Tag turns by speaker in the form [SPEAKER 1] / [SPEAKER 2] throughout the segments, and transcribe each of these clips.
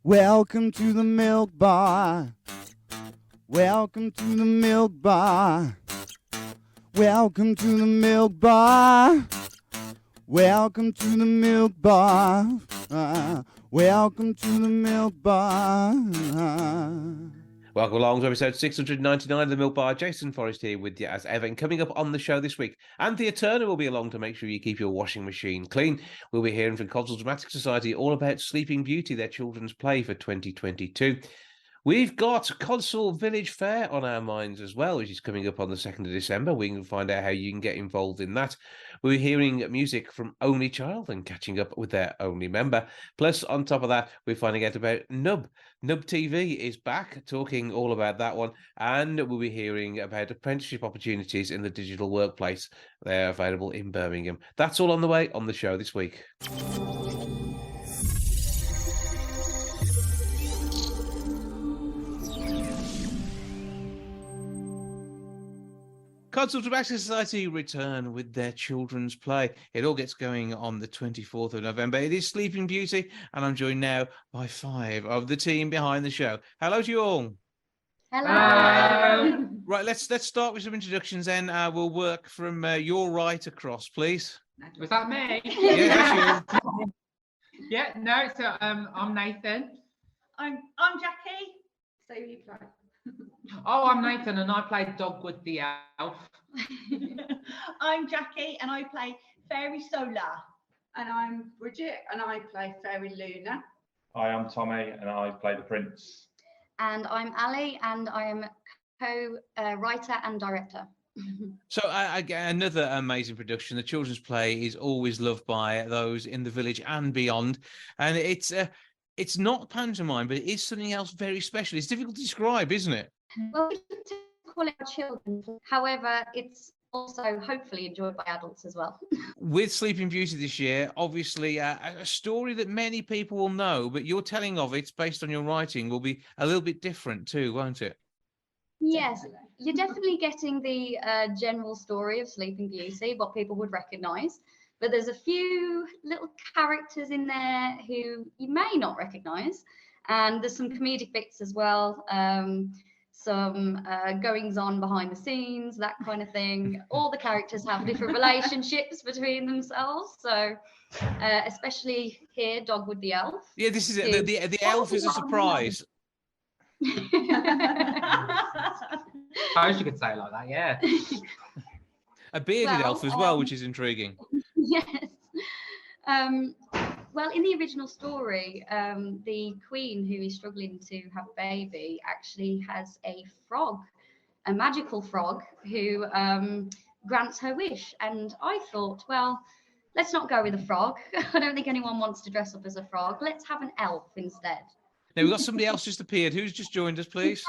[SPEAKER 1] Welcome to the milk bar. Welcome to the milk bar. Welcome to the milk bar. Welcome to the milk bar. Welcome to the milk bar.
[SPEAKER 2] Welcome along to episode 699 of the Milk Bar. Jason Forrest here with you as ever. And coming up on the show this week, Anthea Turner will be along to make sure you keep your washing machine clean. We'll be hearing from Codsall Dramatic Society all about Sleeping Beauty, their children's play for 2022. We've got Codsall Village Fair on our minds as well, which is coming up on the 2nd of December. We can find out how you can get involved in that. We're hearing music from Only Child and catching up with their only member. Plus, on top of that, we're finding out about Nub. Nub TV is back, talking all about that one. And we'll be hearing about apprenticeship opportunities in the digital workplace. They're available in Birmingham. That's all on the way on the show this week. Codsall Dramatic Society return with their children's play. It all gets going on the 24th of November. It is Sleeping Beauty, and I'm joined now by 5 of the team behind the show. Hello to you all.
[SPEAKER 3] Hello.
[SPEAKER 2] Right, let's start with some introductions then. We'll work from your right across, please.
[SPEAKER 3] Was that me?
[SPEAKER 2] Yeah, that's you.
[SPEAKER 3] Yeah, no, so I'm Nathan.
[SPEAKER 4] I'm Jackie. So you play.
[SPEAKER 3] Oh, I'm Nathan and I play Dogwood the elf.
[SPEAKER 4] I'm Jackie and I play Fairy Solar.
[SPEAKER 5] And I'm Bridget and I play Fairy Luna.
[SPEAKER 6] Hi, I'm Tommy and I play the Prince.
[SPEAKER 7] And I'm Ali and I am co-writer and director.
[SPEAKER 2] So another amazing production. The children's play is always loved by those in the village and beyond. And it's not pantomime, but it is something else very special. It's difficult to describe, isn't it?
[SPEAKER 7] Well, we like to call it our children. However, it's also hopefully enjoyed by adults as well.
[SPEAKER 2] With Sleeping Beauty this year, obviously a story that many people will know, but your telling of it based on your writing will be a little bit different too, won't it?
[SPEAKER 7] Yes, you're definitely getting the general story of Sleeping Beauty, what people would recognise. But there's a few little characters in there who you may not recognise. And there's some comedic bits as well. Some goings on behind the scenes, that kind of thing. All the characters have different relationships between themselves. So especially here, Dogwood the elf.
[SPEAKER 2] Yeah, this is it. The elf is a surprise.
[SPEAKER 3] I wish you could say it like that, yeah.
[SPEAKER 2] A bearded elf as well, which is intriguing.
[SPEAKER 7] Yes. Well, in the original story, the queen who is struggling to have a baby actually has a frog, a magical frog who grants her wish. And I thought, well, let's not go with a frog. I don't think anyone wants to dress up as a frog. Let's have an elf instead.
[SPEAKER 2] Now, we've got somebody else just appeared. Who's just joined us, please?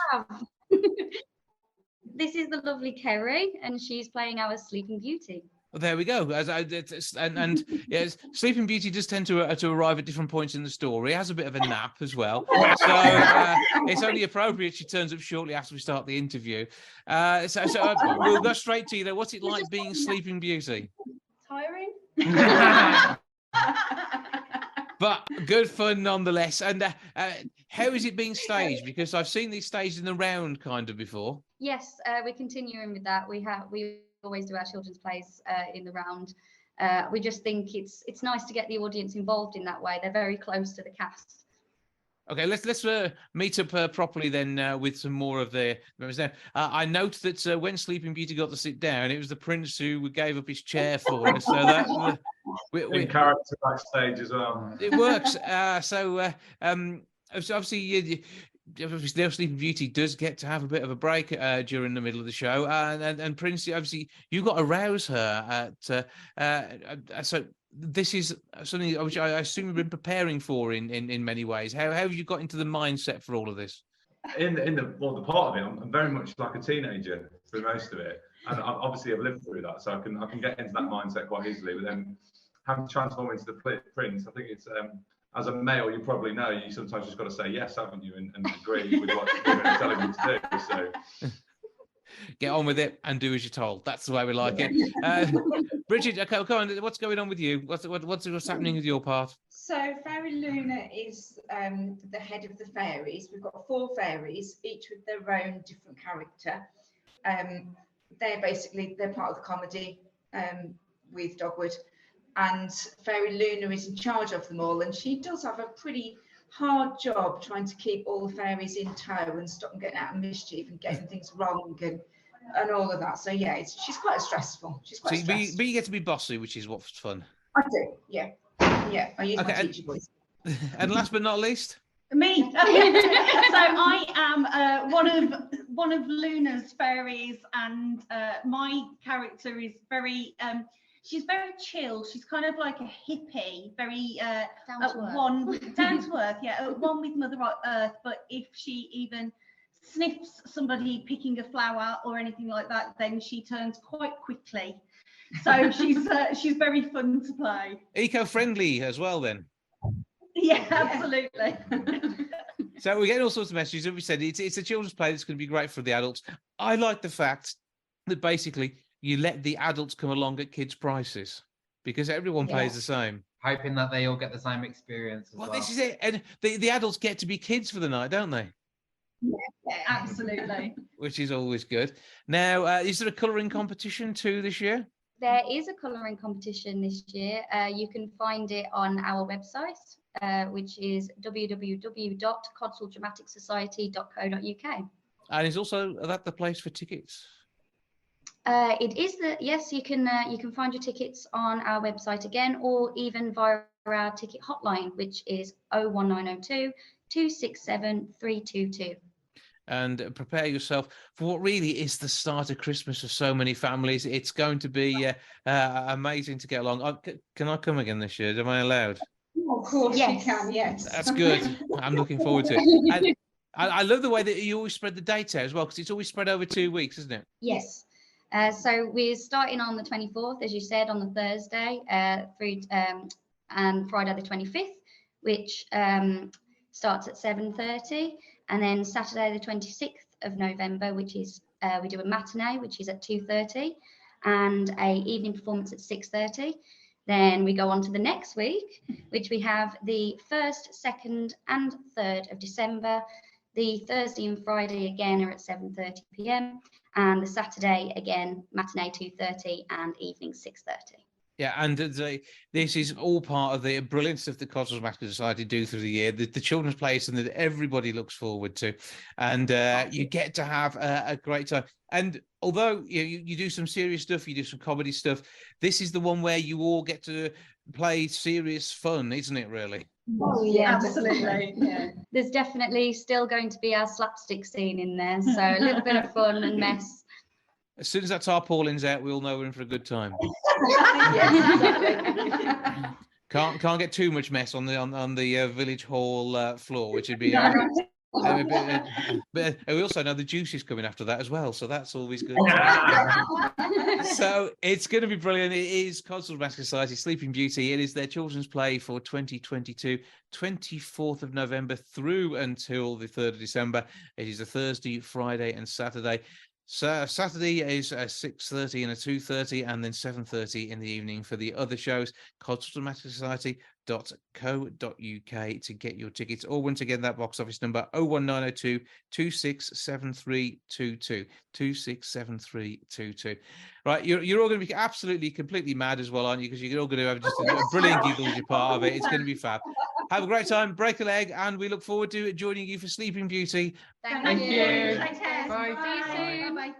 [SPEAKER 7] This is the lovely Kerry, and she's playing our Sleeping Beauty.
[SPEAKER 2] Well, there we go. And yes, Sleeping Beauty does tend to arrive at different points in the story. It has a bit of a nap as well. So it's only appropriate she turns up shortly after we start the interview. So we'll go straight to you there. What's it like being Sleeping Beauty?
[SPEAKER 4] Tiring.
[SPEAKER 2] But good fun nonetheless. And how is it being staged? Because I've seen these staged in the round kind of before. Yes,
[SPEAKER 7] we're continuing with that. We always do our children's plays in the round. We just think it's nice to get the audience involved in that way. They're very close to the cast.
[SPEAKER 2] Okay, let's meet up properly then with some more of the members there. I note that when Sleeping Beauty got to sit down, it was the Prince who gave up his chair for us. So that
[SPEAKER 6] in character backstage as well.
[SPEAKER 2] It works. So obviously. Obviously, Sleeping Beauty does get to have a bit of a break during the middle of the show, and Prince, obviously, you've got to rouse her. So this is something which I assume you've been preparing for in many ways. How have you got into the mindset for all of this?
[SPEAKER 6] In the part of it, I'm very much like a teenager for most of it, and obviously I've lived through that, so I can get into that mindset quite easily. But then having to transform into the Prince, I think it's. As a male, you probably know you sometimes just got to say yes, haven't you, and agree with what you're telling you to do. So
[SPEAKER 2] get on with it and do as you're told. That's the way we like it. Bridget, okay, go on. What's going on with you? What's happening with your part?
[SPEAKER 5] So Fairy Luna is the head of the fairies. We've got 4 fairies, each with their own different character. They're part of the comedy with Dogwood, and Fairy Luna is in charge of them all, and she does have a pretty hard job trying to keep all the fairies in tow and stop them getting out of mischief and getting things wrong and all of that. So yeah, she's quite stressful.
[SPEAKER 2] But you get to be bossy, which is what's fun.
[SPEAKER 5] I do, yeah. I use my teacher voice.
[SPEAKER 2] And last but not least,
[SPEAKER 4] Me. So I am one of Luna's fairies, and my character is very she's very chill. She's kind of like a hippie, very
[SPEAKER 7] Down to earth.
[SPEAKER 4] down to earth, yeah, at one with Mother Earth. But if she even sniffs somebody picking a flower or anything like that, then she turns quite quickly. So she's very fun to play.
[SPEAKER 2] eco-friendly as well then.
[SPEAKER 4] Yeah, absolutely.
[SPEAKER 2] So we're getting all sorts of messages. As we said, it's a children's play that's going to be great for the adults. I like the fact that basically you let the adults come along at kids' prices, because everyone pays the same.
[SPEAKER 8] Hoping that they all get the same experience as well.
[SPEAKER 2] This is it. And the adults get to be kids for the night, don't they?
[SPEAKER 4] Yeah, absolutely.
[SPEAKER 2] Which is always good. Now, is there a colouring competition too this year?
[SPEAKER 7] There is a colouring competition this year. You can find it on our website, which is www.codsalldramatic.society.co.uk.
[SPEAKER 2] And is also that the place for tickets?
[SPEAKER 7] It is yes, you can find your tickets on our website again, or even via our ticket hotline, which is 01902 267 322.
[SPEAKER 2] And prepare yourself for what really is the start of Christmas for so many families. It's going to be amazing to get along. Can I come again this year? Am I allowed?
[SPEAKER 5] Of course you can, yes.
[SPEAKER 2] That's good. I'm looking forward to it. And I love the way that you always spread the dates out as well, because it's always spread over 2 weeks, isn't it?
[SPEAKER 7] Yes. So we're starting on the 24th, as you said, on the Thursday, through and Friday the 25th, which starts at 7:30, and then Saturday the 26th of November, which is we do a matinee, which is at 2:30, and a evening performance at 6:30. Then we go on to the next week, which we have the 1st, 2nd, and 3rd of December. The Thursday and Friday again are at 7:30 p.m. and the Saturday again matinee 2:30 and evening 6:30.
[SPEAKER 2] Yeah, and this is all part of the brilliance of the Codsall Dramatic Society do through the year. The children's plays and that everybody looks forward to, and you get to have a great time. And although you do some serious stuff, you do some comedy stuff, this is the one where you all get to play serious fun, isn't it? Really?
[SPEAKER 7] Oh yeah,
[SPEAKER 4] Absolutely. Yeah.
[SPEAKER 7] There's definitely still going to be our slapstick scene in there, so a little bit of fun and mess.
[SPEAKER 2] As soon as that tarpaulin's out, we all know we're in for a good time. Can't get too much mess on the village hall floor, which would be. But we also know the juice is coming after that as well, so that's always good. So it's going to be brilliant. It is Codsall Dramatic Society Sleeping Beauty. It is their children's play for 2022, 24th of November through until the 3rd of December. It is a Thursday, Friday, and Saturday. So Saturday is a 6:30 and a 2:30, and then 7:30 in the evening for the other shows. Codsalldramatic.society.co.uk to get your tickets. Or once again, that box office number 01902 267322 267322. Right, you're all going to be absolutely completely mad as well, aren't you? Because you're all going to have just a brilliant giggle as you're part of it. It's going to be fab. Have a great time, break a leg, and we look forward to joining you for Sleeping Beauty.
[SPEAKER 7] Thank you.
[SPEAKER 4] Take care.
[SPEAKER 8] Bye.
[SPEAKER 7] See you soon.
[SPEAKER 4] Bye.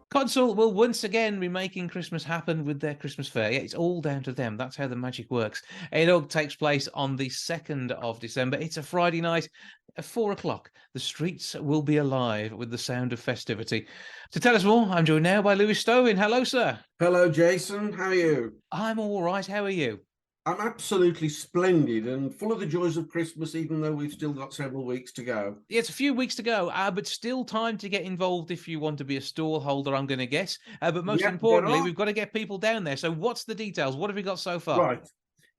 [SPEAKER 2] Codsall will once again be making Christmas happen with their Christmas Fayre. Yeah, it's all down to them. That's how the magic works. It all takes place on the 2nd of December. It's a Friday night at 4 o'clock. The streets will be alive with the sound of festivity. To tell us more, I'm joined now by Lewis Stowin. Hello, sir.
[SPEAKER 9] Hello, Jason. How are you?
[SPEAKER 2] I'm all right. How are you?
[SPEAKER 9] I'm absolutely splendid and full of the joys of Christmas, even though we've still got several weeks to go.
[SPEAKER 2] Yeah, it's a few weeks to go, but still time to get involved if you want to be a stall holder, I'm going to guess. But most importantly, we've got to get people down there. So what's the details? What have we got so far?
[SPEAKER 9] Right.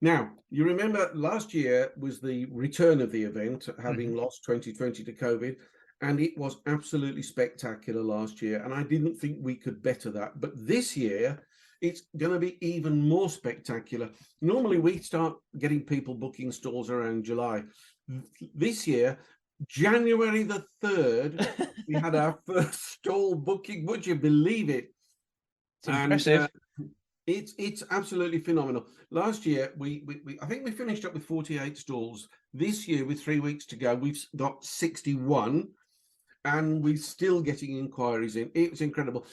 [SPEAKER 9] Now, you remember last year was the return of the event, having lost 2020 to COVID, and it was absolutely spectacular last year. And I didn't think we could better that. But this year, it's going to be even more spectacular. Normally, we start getting people booking stalls around July. This year, January the 3rd, we had our first stall booking. Would you believe it?
[SPEAKER 2] It's impressive.
[SPEAKER 9] It's absolutely phenomenal. Last year, I think we finished up with 48 stalls. This year, with 3 weeks to go, we've got 61, and we're still getting inquiries in. It's incredible.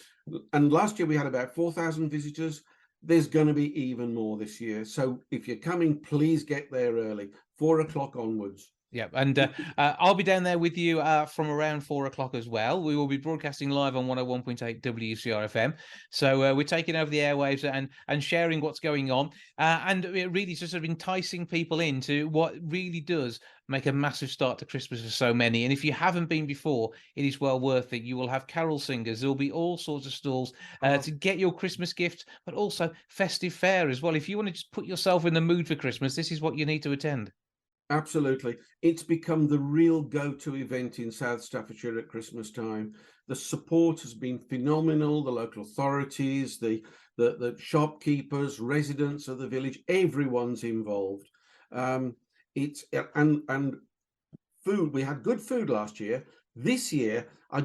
[SPEAKER 9] And last year, we had about 4,000 visitors. There's going to be even more this year. So if you're coming, please get there early, 4 o'clock onwards.
[SPEAKER 2] Yeah, and I'll be down there with you from around 4 o'clock as well. We will be broadcasting live on 101.8 WCR FM. So we're taking over the airwaves and sharing what's going on. And it really is just sort of enticing people into what really does make a massive start to Christmas for so many. And if you haven't been before, it is well worth it. You will have carol singers. There'll be all sorts of stalls to get your Christmas gift, but also festive fare as well. If you want to just put yourself in the mood for Christmas, this is what you need to attend.
[SPEAKER 9] Absolutely. It's become the real go-to event in South Staffordshire at Christmas time. The support has been phenomenal. The local authorities, the shopkeepers, residents of the village, everyone's involved. It's and food. We had good food last year. This year, I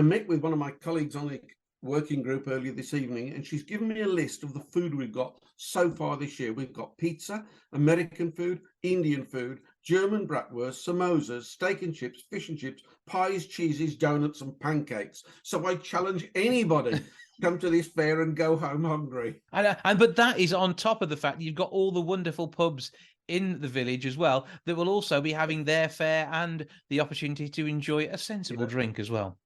[SPEAKER 9] met with one of my colleagues on the working group earlier this evening, and she's given me a list of the food we've got so far this year. We've got pizza, American food, Indian food, German bratwurst, samosas, steak and chips, fish and chips, pies, cheeses, donuts and pancakes. So I challenge anybody come to this fair and go home hungry.
[SPEAKER 2] But that is on top of the fact that you've got all the wonderful pubs in the village as well that will also be having their fare and the opportunity to enjoy a sensible drink as well.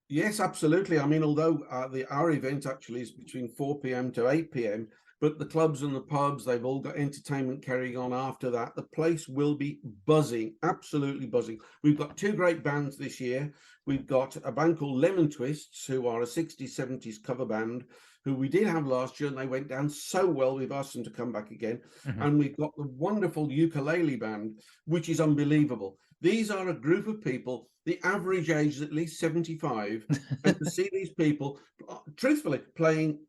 [SPEAKER 9] Yes, absolutely. I mean, although our event actually is between 4 p.m. to 8 p.m., but the clubs and the pubs, they've all got entertainment carrying on after that. The place will be buzzing, absolutely buzzing. We've got two great bands this year. We've got a band called Lemon Twists, who are a 60s, 70s cover band, who we did have last year, and they went down so well, we've asked them to come back again. And we've got the wonderful ukulele band, which is unbelievable. These are a group of people, the average age is at least 75, and to see these people, truthfully, playing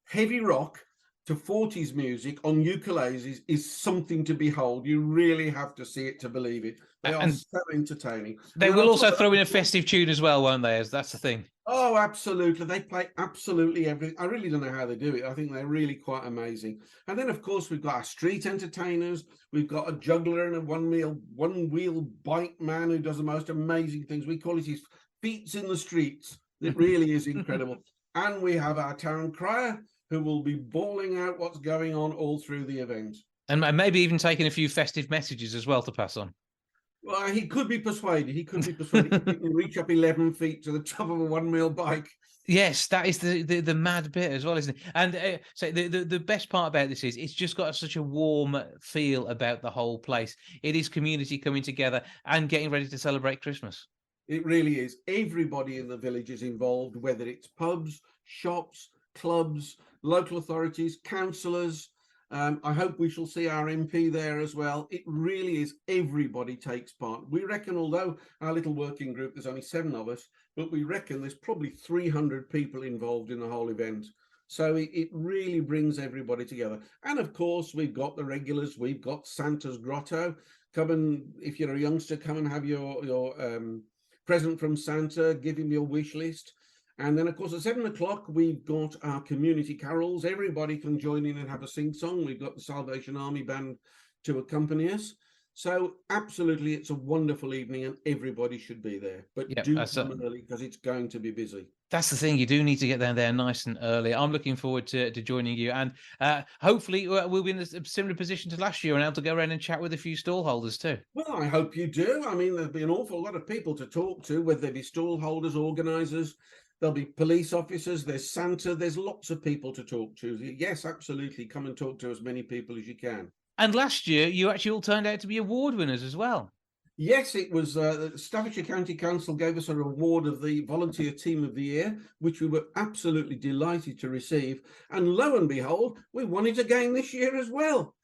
[SPEAKER 9] heavy rock to 40s music on ukuleles is something to behold. You really have to see it to believe it. They are so entertaining.
[SPEAKER 2] They will also throw in a festive tune as well, won't they? That's the thing.
[SPEAKER 9] Oh, absolutely. They play absolutely everything. I really don't know how they do it. I think they're really quite amazing. And then, of course, we've got our street entertainers. We've got a juggler and a one-wheel bike man who does the most amazing things. We call it his feats in the streets. It really is incredible. And we have our town crier, who will be bawling out what's going on all through the event.
[SPEAKER 2] And maybe even taking a few festive messages as well to pass on.
[SPEAKER 9] Well, he could be persuaded. He could be persuaded. He can reach up 11 feet to the top of a one-wheel bike.
[SPEAKER 2] Yes, that is the mad bit as well, isn't it? And so the best part about this is it's just got such a warm feel about the whole place. It is community coming together and getting ready to celebrate Christmas.
[SPEAKER 9] It really is. Everybody in the village is involved, whether it's pubs, shops, clubs, local authorities, councillors. I hope we shall see our MP there as well. It really is. Everybody takes part. We reckon, although our little working group, there's only 7 of us, but we reckon there's probably 300 people involved in the whole event. So it really brings everybody together. And of course, we've got the regulars. We've got Santa's Grotto. Come and, if you're a youngster, come and have your present from Santa. Give him your wish list. And then, of course, at 7 o'clock, we've got our community carols. Everybody can join in and have a sing-song. We've got the Salvation Army band to accompany us. So, absolutely, it's a wonderful evening and everybody should be there. But do come early because it's going to be busy.
[SPEAKER 2] That's the thing. You do need to get down there nice and early. I'm looking forward to joining you. And hopefully we'll be in a similar position to last year and able to go around and chat with a few stall holders too.
[SPEAKER 9] Well, I hope you do. I mean, there'll be an awful lot of people to talk to, whether they be stall holders, organisers. There'll be police officers, there's Santa, there's lots of people to talk to. Yes, absolutely. Come and talk to as many people as you can.
[SPEAKER 2] And last year, you actually all turned out to be award winners as well.
[SPEAKER 9] Yes, it was Staffordshire County Council gave us an award of the Volunteer Team of the Year, which we were absolutely delighted to receive. And lo and behold, we won it again this year as well.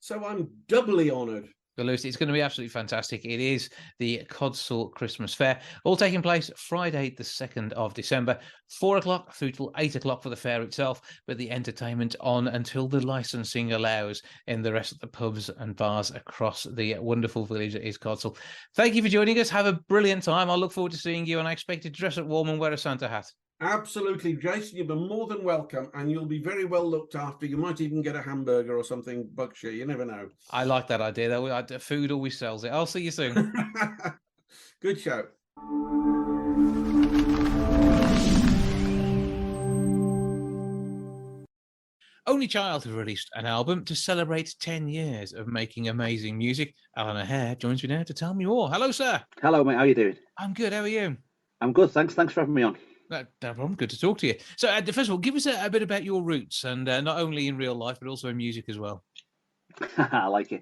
[SPEAKER 9] So I'm doubly honoured.
[SPEAKER 2] Well, Lewis, it's going to be absolutely fantastic. It is the Codsall Christmas Fayre, all taking place Friday, the 2nd of December, 4 o'clock through till 8 o'clock for the fair itself, but the entertainment on until the licensing allows in the rest of the pubs and bars across the wonderful village that is Codsall. Thank you for joining us. Have a brilliant time. I look forward to seeing you, and I expect you to dress up warm and wear a Santa hat.
[SPEAKER 9] Absolutely, Jason. You've been more than welcome, and you'll be very well looked after. You might even get a hamburger or something, Buckshire. You never know.
[SPEAKER 2] I like that idea, though. Food always sells it. I'll see you soon.
[SPEAKER 9] Good show.
[SPEAKER 2] Only Child have released an album to celebrate 10 years of making amazing music. Alan O'Hare joins me now to tell me more. Hello, sir.
[SPEAKER 10] Hello, mate. How are you doing?
[SPEAKER 2] I'm good. How are you?
[SPEAKER 10] I'm good. Thanks for having me on.
[SPEAKER 2] No problem. Good to talk to you. So, first of all, give us a bit about your roots, and not only in real life, but also in music as well.
[SPEAKER 10] I like it.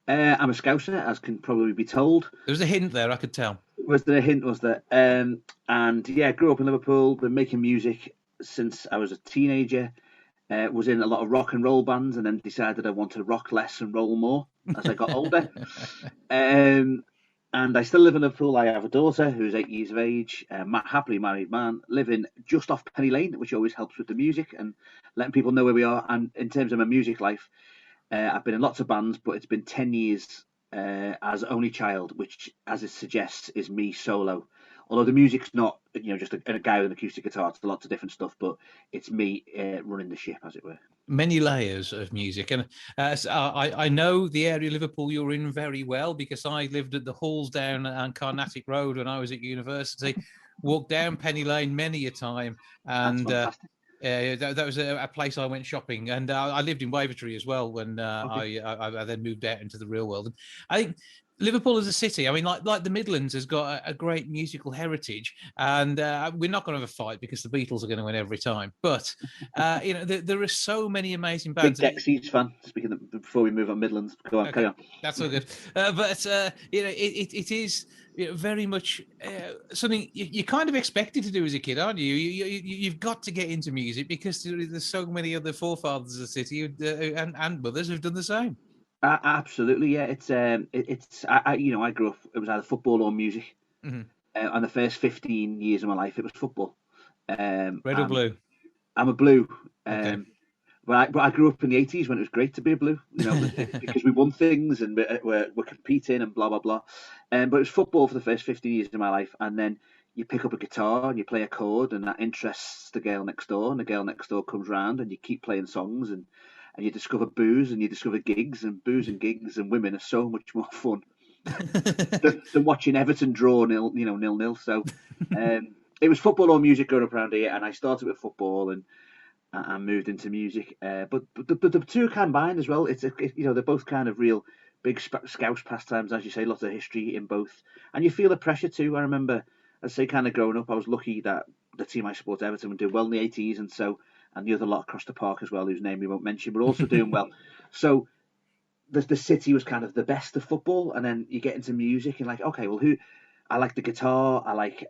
[SPEAKER 10] I'm a Scouser, as can probably be told.
[SPEAKER 2] There was a hint there, I could tell.
[SPEAKER 10] Was there a hint, was there? And yeah, grew up in Liverpool, been making music since I was a teenager. Was in a lot of rock and roll bands, and then decided I wanted to rock less and roll more as I got older. And I still live in Liverpool. I have a daughter who's 8 years of age, happily married man, living just off Penny Lane, which always helps with the music and letting people know where we are. And in terms of my music life, I've been in lots of bands, but it's been 10 years as only child, which, as it suggests, is me solo. Although the music's not, just a guy with an acoustic guitar. It's lots of different stuff, but it's me running the ship, as it were.
[SPEAKER 2] Many layers of music, and I know the area of Liverpool you're in very well, because I lived at the halls down on Carnatic Road when I was at university. Walked down Penny Lane many a time, and that was a place I went shopping. And I lived in Wavertree as well when I then moved out into the real world. And I think Liverpool as a city, I mean, like the Midlands has got a great musical heritage, and we're not going to have a fight because the Beatles are going to win every time. But there are so many amazing bands.
[SPEAKER 10] Big Dexys fan. Speaking of, before we move on Midlands, go on, carry on.
[SPEAKER 2] That's all good. But it is very much something you kind of expected to do as a kid, aren't you? You've got to get into music because there's so many other forefathers of the city and mothers who've done the same.
[SPEAKER 10] Absolutely, yeah. I grew up. It was either football or music.
[SPEAKER 2] Mm-hmm.
[SPEAKER 10] And the first 15 years of my life, it was football.
[SPEAKER 2] Red or blue?
[SPEAKER 10] I'm a blue.
[SPEAKER 2] Okay.
[SPEAKER 10] But I grew up in the 80s when it was great to be a blue, because we won things and we're competing and blah blah blah. But it was football for the first 15 years of my life, and then you pick up a guitar and you play a chord, and that interests the girl next door, and the girl next door comes round, and you keep playing songs, and you discover booze, and you discover gigs, and booze and gigs and women are so much more fun than watching Everton draw 0-0. So it was football or music growing up around here, and I started with football and moved into music. But the two are combined as well. They're both kind of real big Scouse pastimes, as you say, lots of history in both, and you feel the pressure too. I remember, as I say, kind of growing up, I was lucky that the team I support, Everton, would do well in the 80s, and the other lot across the park as well, whose name we won't mention, but also doing well. So the city was kind of the best of football, and then you get into music and okay, well, I like the guitar, I like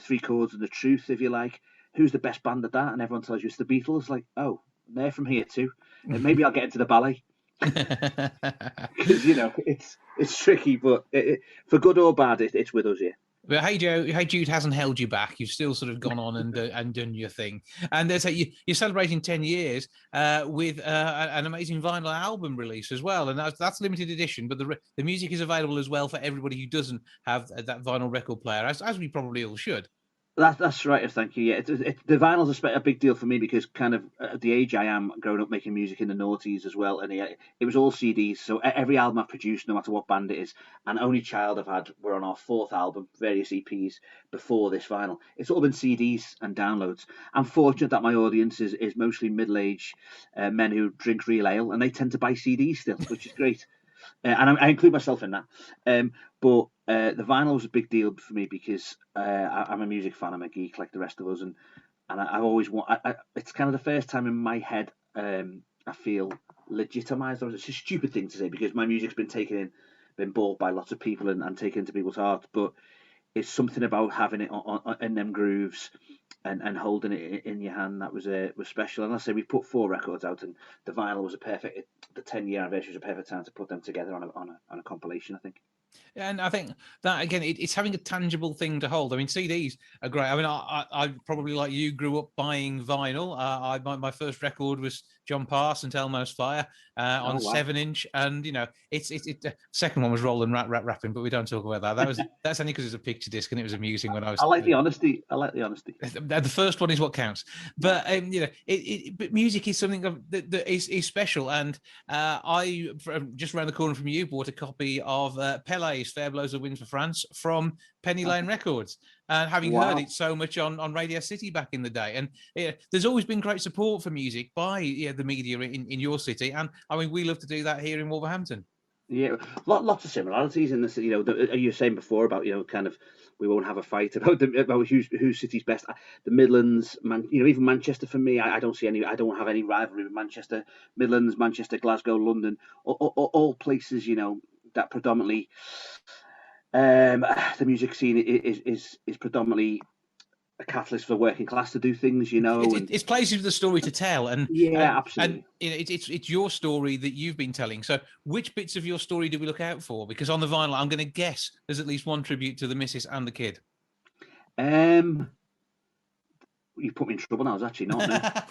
[SPEAKER 10] Three Chords and the Truth, if you like. Who's the best band at that? And everyone tells you it's the Beatles. Like, oh, they're from here too. And maybe I'll get into the ballet. Because it's tricky, but for good or bad, it's with us here.
[SPEAKER 2] But Hey Jude hasn't held you back. You've still sort of gone on and done your thing. And you're celebrating 10 years with an amazing vinyl album release as well. And that's limited edition, but the music is available as well for everybody who doesn't have that vinyl record player, as we probably all should.
[SPEAKER 10] That's right. Thank you. Yeah, the vinyl's a big deal for me because kind of at the age I am, growing up making music in the noughties as well, and it was all CDs. So every album I've produced, no matter what band it is, and Only Child we're on our 4th album, various EPs before this vinyl. It's all been CDs and downloads. I'm fortunate that my audience is mostly middle-aged men who drink real ale, and they tend to buy CDs still, which is great. And I include myself in that. But the vinyl was a big deal for me because I'm a music fan. I'm a geek like the rest of us, and I've always it's kind of the first time in my head I feel legitimized. It's a stupid thing to say because my music's been bought by lots of people and taken into people's hearts, but it's something about having it in them grooves and holding it in your hand, that was special. And I say we put 4 records out, and the vinyl was the 10-year anniversary was a perfect time to put them together on a compilation, I think.
[SPEAKER 2] And I think that again, it's having a tangible thing to hold. I mean, CDs are great. I mean, I probably like you grew up buying vinyl. My first record was John Parsons, Elmo's Fire on 7-inch, and you know, it's second one was Roland rapping, but we don't talk about that. That's only because it's a picture disc and it was amusing when I was.
[SPEAKER 10] I like the honesty.
[SPEAKER 2] The first one is what counts, but you know, but music is something that is special. And I just around the corner from you bought a copy of Pelé's Fair Blows the Wind for France from Penny Lane Records, and having heard it so much on Radio City back in the day. And there's always been great support for music by the media in your city, and I mean we love to do that here in Wolverhampton.
[SPEAKER 10] Yeah, lots of similarities in this. You know, you were saying before about kind of we won't have a fight about whose city's best. The Midlands, even Manchester for me, I don't see any. I don't have any rivalry with Manchester. Midlands, Manchester, Glasgow, London, all places that predominantly the music scene is predominantly a catalyst for working class to do things,
[SPEAKER 2] It's places with a story to tell, and
[SPEAKER 10] absolutely.
[SPEAKER 2] And it's your story that you've been telling. So, which bits of your story do we look out for? Because on the vinyl, I'm going to guess there's at least one tribute to the missus and the kid.
[SPEAKER 10] You put me in trouble now. I was actually not.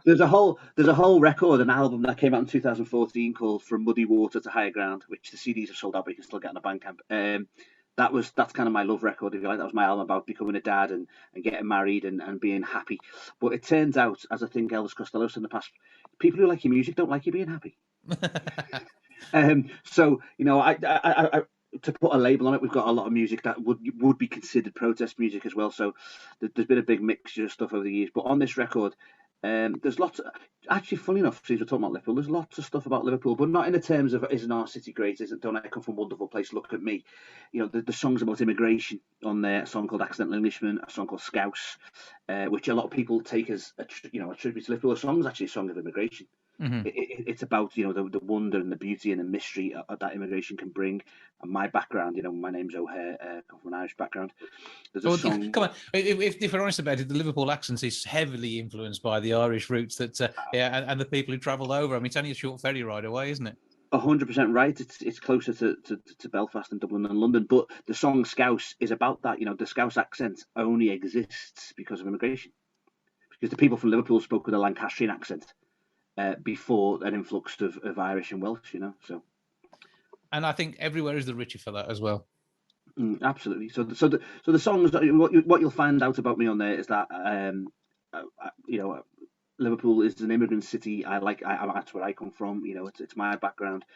[SPEAKER 10] There's a whole record, an album that came out in 2014 called From Muddy Water to Higher Ground, which the CDs have sold out, but you can still get on a Bandcamp. That's kind of my love record, if you like. That was my album about becoming a dad and getting married and being happy. But it turns out, as I think Elvis Costello said in the past, people who like your music don't like you being happy. So I to put a label on it, we've got a lot of music that would be considered protest music as well. So there's been a big mixture of stuff over the years. But on this record, there's lots. Actually, funny enough, since we're talking about Liverpool, there's lots of stuff about Liverpool, but not in the terms of isn't our city great? Don't I come from a wonderful place? Look at me. The songs about immigration on there. A song called Accidental Englishman, a song called Scouse, which a lot of people take as a tribute to Liverpool. A song is actually a song of immigration. Mm-hmm. It's about the wonder and the beauty and the mystery that immigration can bring. And my background, my name's O'Hare, come from an Irish background. There's a song.
[SPEAKER 2] Come on, if we're honest about it, the Liverpool accent is heavily influenced by the Irish roots that and the people who travelled over. I mean, it's only a short ferry ride away, isn't it?
[SPEAKER 10] 100% right. It's closer to Belfast and Dublin and London, but the song Scouse is about that. The Scouse accent only exists because of immigration, because the people from Liverpool spoke with a Lancastrian accent before an influx of Irish and Welsh. So. And
[SPEAKER 2] I think everywhere is the richer for that as well.
[SPEAKER 10] Absolutely. So the songs, what you'll find out about me on there is that Liverpool is an immigrant city. That's where I come from. It's my background,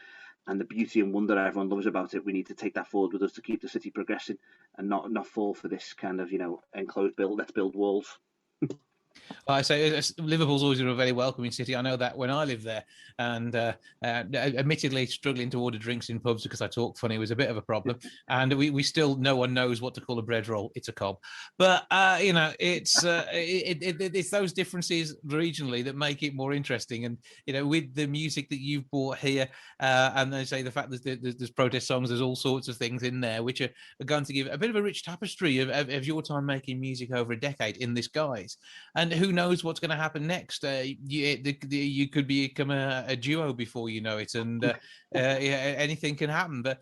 [SPEAKER 10] and the beauty and wonder everyone loves about it. We need to take that forward with us to keep the city progressing and not fall for this kind of enclosed build. Let's build walls.
[SPEAKER 2] I say Liverpool's always been a very welcoming city. I know that when I lived there, and admittedly struggling to order drinks in pubs because I talk funny was a bit of a problem. And we still, no one knows what to call a bread roll. It's a cob. But it's those differences regionally that make it more interesting. And with the music that you've brought here, and they say the fact that there's protest songs, there's all sorts of things in there which are going to give a bit of a rich tapestry of your time making music over a decade in this guise. And who knows what's going to happen next? You could become a duo before you know it, and anything can happen. But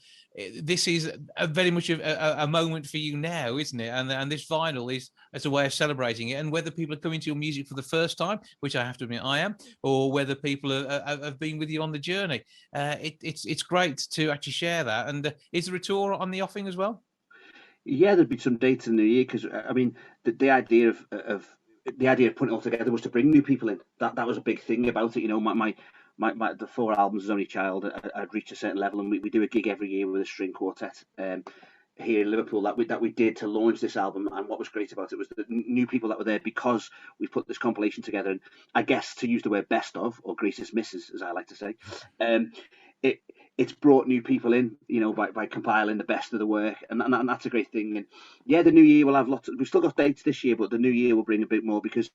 [SPEAKER 2] this is very much a moment for you now, isn't it? And this vinyl is as a way of celebrating it. And whether people are coming to your music for the first time, which I have to admit I am, or whether people have been with you on the journey, it's great to actually share that. And is there a tour on the offing as well?
[SPEAKER 10] Yeah, there'd be some dates in the year, because I mean the idea of putting it all together was to bring new people in. That was a big thing about it. My the 4 albums as only child, I'd reached a certain level, and we do a gig every year with a string quartet here in Liverpool that we did to launch this album. And what was great about it was the new people that were there, because we put this compilation together. And I guess, to use the word best of, or greatest misses, as I like to say, it's brought new people in, by compiling the best of the work, and that's a great thing. And yeah, the new year will have lots. We've still got dates this year, but the new year will bring a bit more, because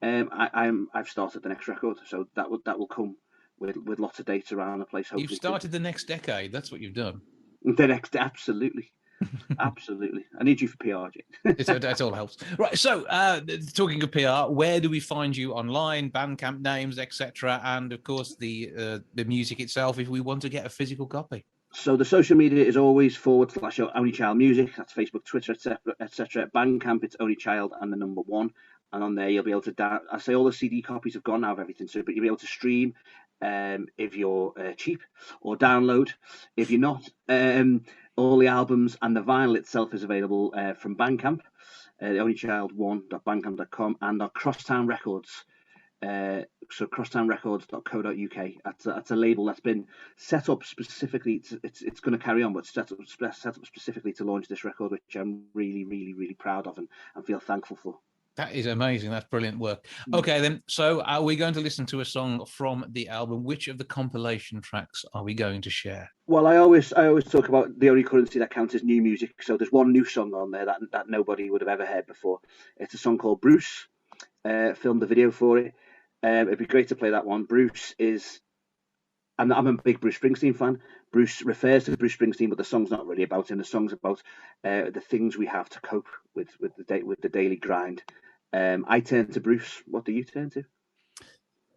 [SPEAKER 10] I've started the next record, so that will come with lots of dates around the place. Hopefully.
[SPEAKER 2] You've started the next decade. That's what you've done.
[SPEAKER 10] The next, absolutely. Absolutely. I need you for PR, Jane.
[SPEAKER 2] It all helps. Right. So, talking of PR, where do we find you online? Bandcamp names, etc., and of course the music itself. If we want to get a physical copy.
[SPEAKER 10] So the social media is always /Only Child Music. That's Facebook, Twitter, etc. Bandcamp, it's Only Child and the number 1. And on there, you'll be able to I say all the CD copies have gone now of everything, but you'll be able to stream if you're cheap, or download if you're not. All the albums and the vinyl itself is available from Bandcamp, onlychild1.bandcamp.com, and our Crosstown Records. So crosstownrecords.co.uk. That's a label that's been set up specifically. It's going to carry on, but set up specifically to launch this record, which I'm really, really, really proud of and feel thankful for.
[SPEAKER 2] That is amazing. That's brilliant work. Okay, then. So are we going to listen to a song from the album? Which of the compilation tracks are we going to share?
[SPEAKER 10] Well, I always talk about the only currency that counts as new music. So there's one new song on there that nobody would have ever heard before. It's a song called Bruce. Filmed the video for it. It'd be great to play that one. Bruce is, and I'm a big Bruce Springsteen fan. Bruce refers to Bruce Springsteen, but the song's not really about him. The song's about the things we have to cope with the daily grind. I turn to Bruce. What do you turn to?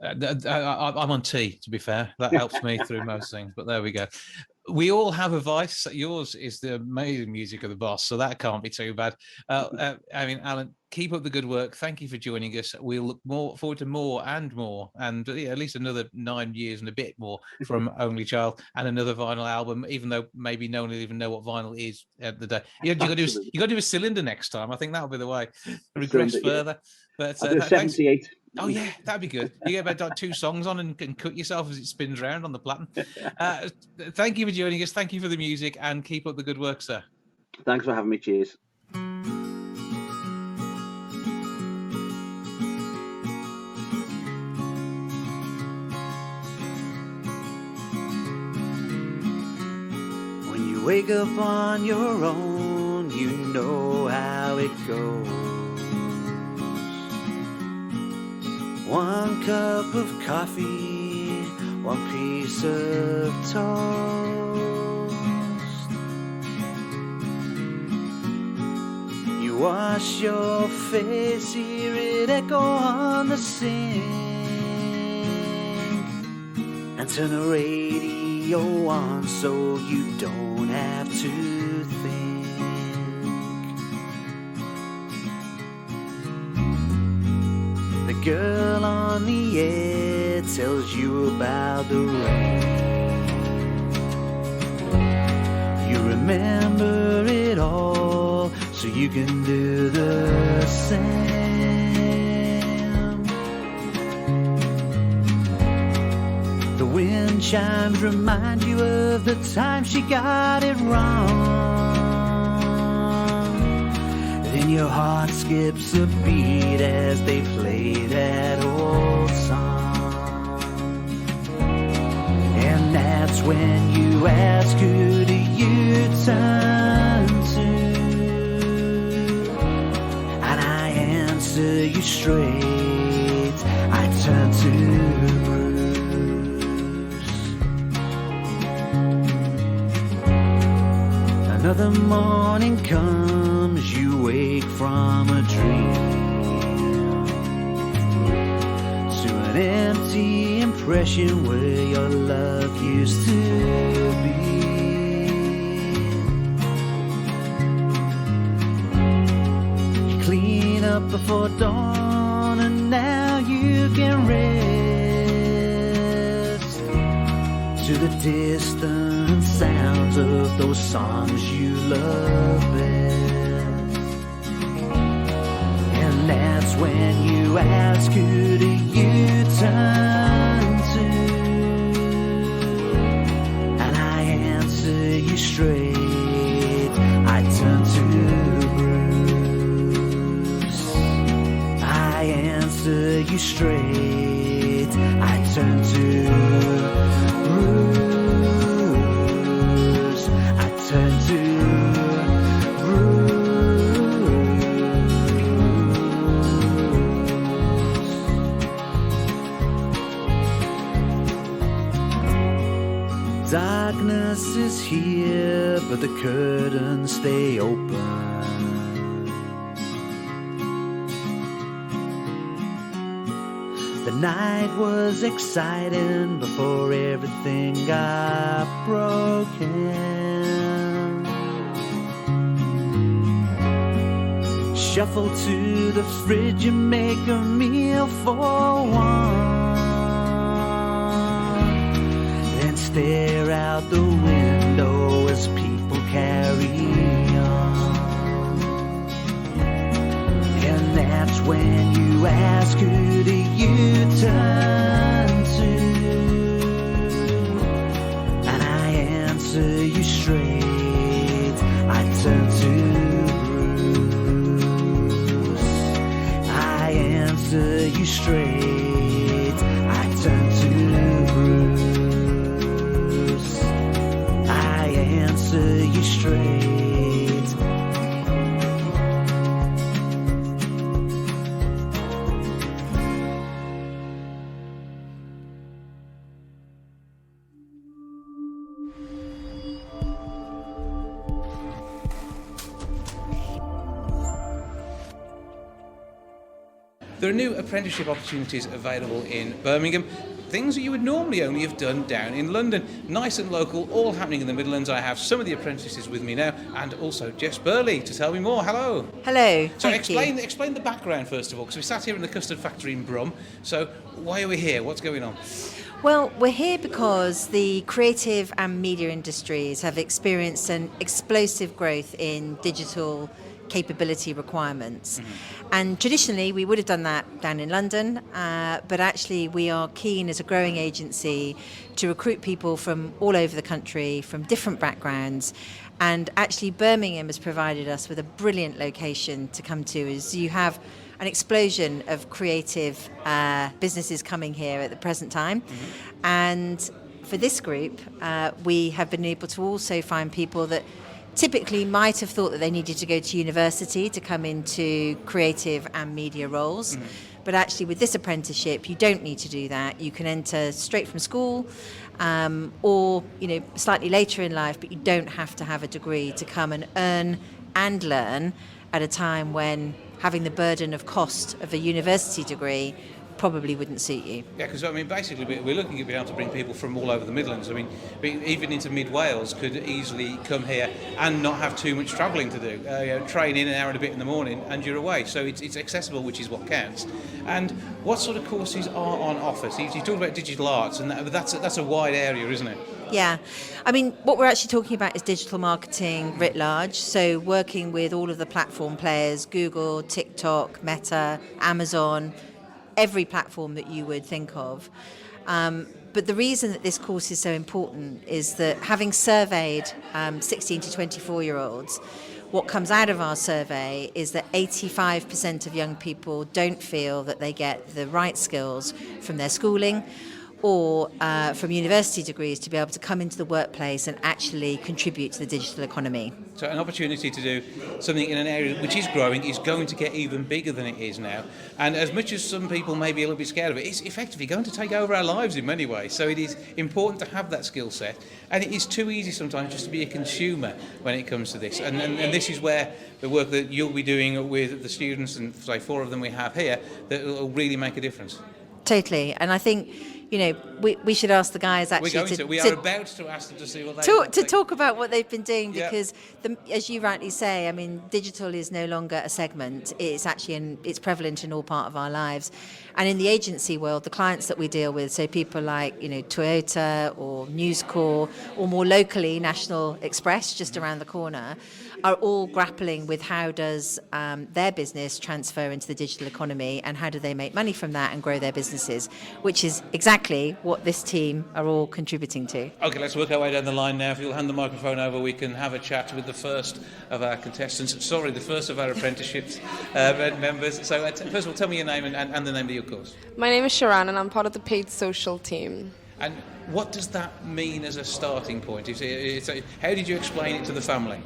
[SPEAKER 2] I'm on tea, to be fair. That helps me through most things, but there we go. We all have a vice. Yours is the amazing music of the boss, so that can't be too bad. I mean, Alan, keep up the good work. Thank you for joining us. We'll look forward to more, and at least another 9 years and a bit more from Only Child, and another vinyl album, even though maybe no one will even know what vinyl is at the day. You got to do a cylinder next time. I think that'll be the way. Regress further. But
[SPEAKER 10] 78.
[SPEAKER 2] Oh yeah, that'd be good. You get about 2 songs on and cut yourself as it spins around on the platen. Thank you for joining us. Thank you for the music, and keep up the good work, sir.
[SPEAKER 10] Thanks for having me. Cheers.
[SPEAKER 1] When you wake up on your own, you know how it goes. One cup of coffee, one piece of toast. You wash your face, hear it echo on the sink, and turn the radio on so you don't have to think. The girl on the air tells you about the rain. You remember it all, so you can do the same. The wind chimes remind you of the time she got it wrong. Then your heart skips a beat as they play that old song. And that's when you ask, who do you turn to? And I answer you straight, I turn to Bruce. Another morning comes, you wake from a dream to an empty impression where your love used to be. You clean up before dawn and now you can rest to the distant sounds of those songs you love best. And that's when you ask, who do you turn to? And I answer you straight, I turn to Bruce. I answer you straight, I turn to Bruce. I turn to
[SPEAKER 11] Darkness is here, but the curtains stay open. The night was exciting before everything got broken. Shuffle to the fridge and make a meal for one. Then stare out the window as people carry on. And that's when you ask, who do you turn to? And I answer you straight, I turn to Bruce. I answer you straight, I turn to Bruce. I answer you straight.
[SPEAKER 2] There are new apprenticeship opportunities available in Birmingham, things that you would normally only have done down in London. Nice and local, all happening in the Midlands. I have some of the apprentices with me now, and also Jess Burley to tell me more. Hello.
[SPEAKER 12] Hello.
[SPEAKER 2] So
[SPEAKER 12] Thank you.
[SPEAKER 2] explain the background first of all, because we sat here in the custard factory in Brum. So why are we here? What's going on?
[SPEAKER 12] Well, we're here because the creative and media industries have experienced an explosive growth in digital capability requirements. And traditionally we would have done that down in London, but actually we are keen as a growing agency to recruit people from all over the country, from different backgrounds. And actually Birmingham has provided us with a brilliant location to come to, as you have an explosion of creative businesses coming here at the present time. And for this group, we have been able to also find people that typically might have thought that they needed to go to university to come into creative and media roles. But actually with this apprenticeship, you don't need to do that. You can enter straight from school, or slightly later in life, but you don't have to have a degree to come and earn and learn at a time when having the burden of cost of a university degree probably wouldn't suit you.
[SPEAKER 2] Yeah, because basically we're looking at being able to bring people from all over the Midlands. Even into mid Wales could easily come here and not have too much travelling to do. Train in an hour and a bit in the morning and you're away. So it's accessible, which is what counts. And what sort of courses are on offer? So you talked about digital arts, and that's a wide area, isn't it?
[SPEAKER 12] Yeah, what we're actually talking about is digital marketing writ large. So working with all of the platform players, Google, TikTok, Meta, Amazon, every platform that you would think of. But the reason that this course is so important is that having surveyed 16 to 24-year-olds, what comes out of our survey is that 85% of young people don't feel that they get the right skills from their schooling or from university degrees to be able to come into the workplace and actually contribute to the digital economy.
[SPEAKER 2] So an opportunity to do something in an area which is growing is going to get even bigger than it is now. And as much as some people may be a little bit scared of it, it's effectively going to take over our lives in many ways. So it is important to have that skill set. And it is too easy sometimes just to be a consumer when it comes to this. And this is where the work that you'll be doing with the students, and say 4 of them we have here, that will really make a difference.
[SPEAKER 12] Totally. And I think we should ask the guys actually
[SPEAKER 2] we are about to ask them to see what they
[SPEAKER 12] talk about what they've been doing, because as you rightly say, digital is no longer a segment. It's actually it's prevalent in all part of our lives. And in the agency world, the clients that we deal with, so people like Toyota or News Corp, or more locally National Express just around the corner, are all grappling with how does their business transfer into the digital economy, and how do they make money from that and grow their businesses, which is exactly what this team are all contributing to.
[SPEAKER 2] Okay, let's work our way down the line now. If you'll hand the microphone over, we can have a chat with the first of our contestants. Sorry, the first of our apprenticeships members. So first of all, tell me your name and the name of your course.
[SPEAKER 13] My name is Sharon and I'm part of the paid social team.
[SPEAKER 2] And what does that mean as a starting point? How did you explain it to the family?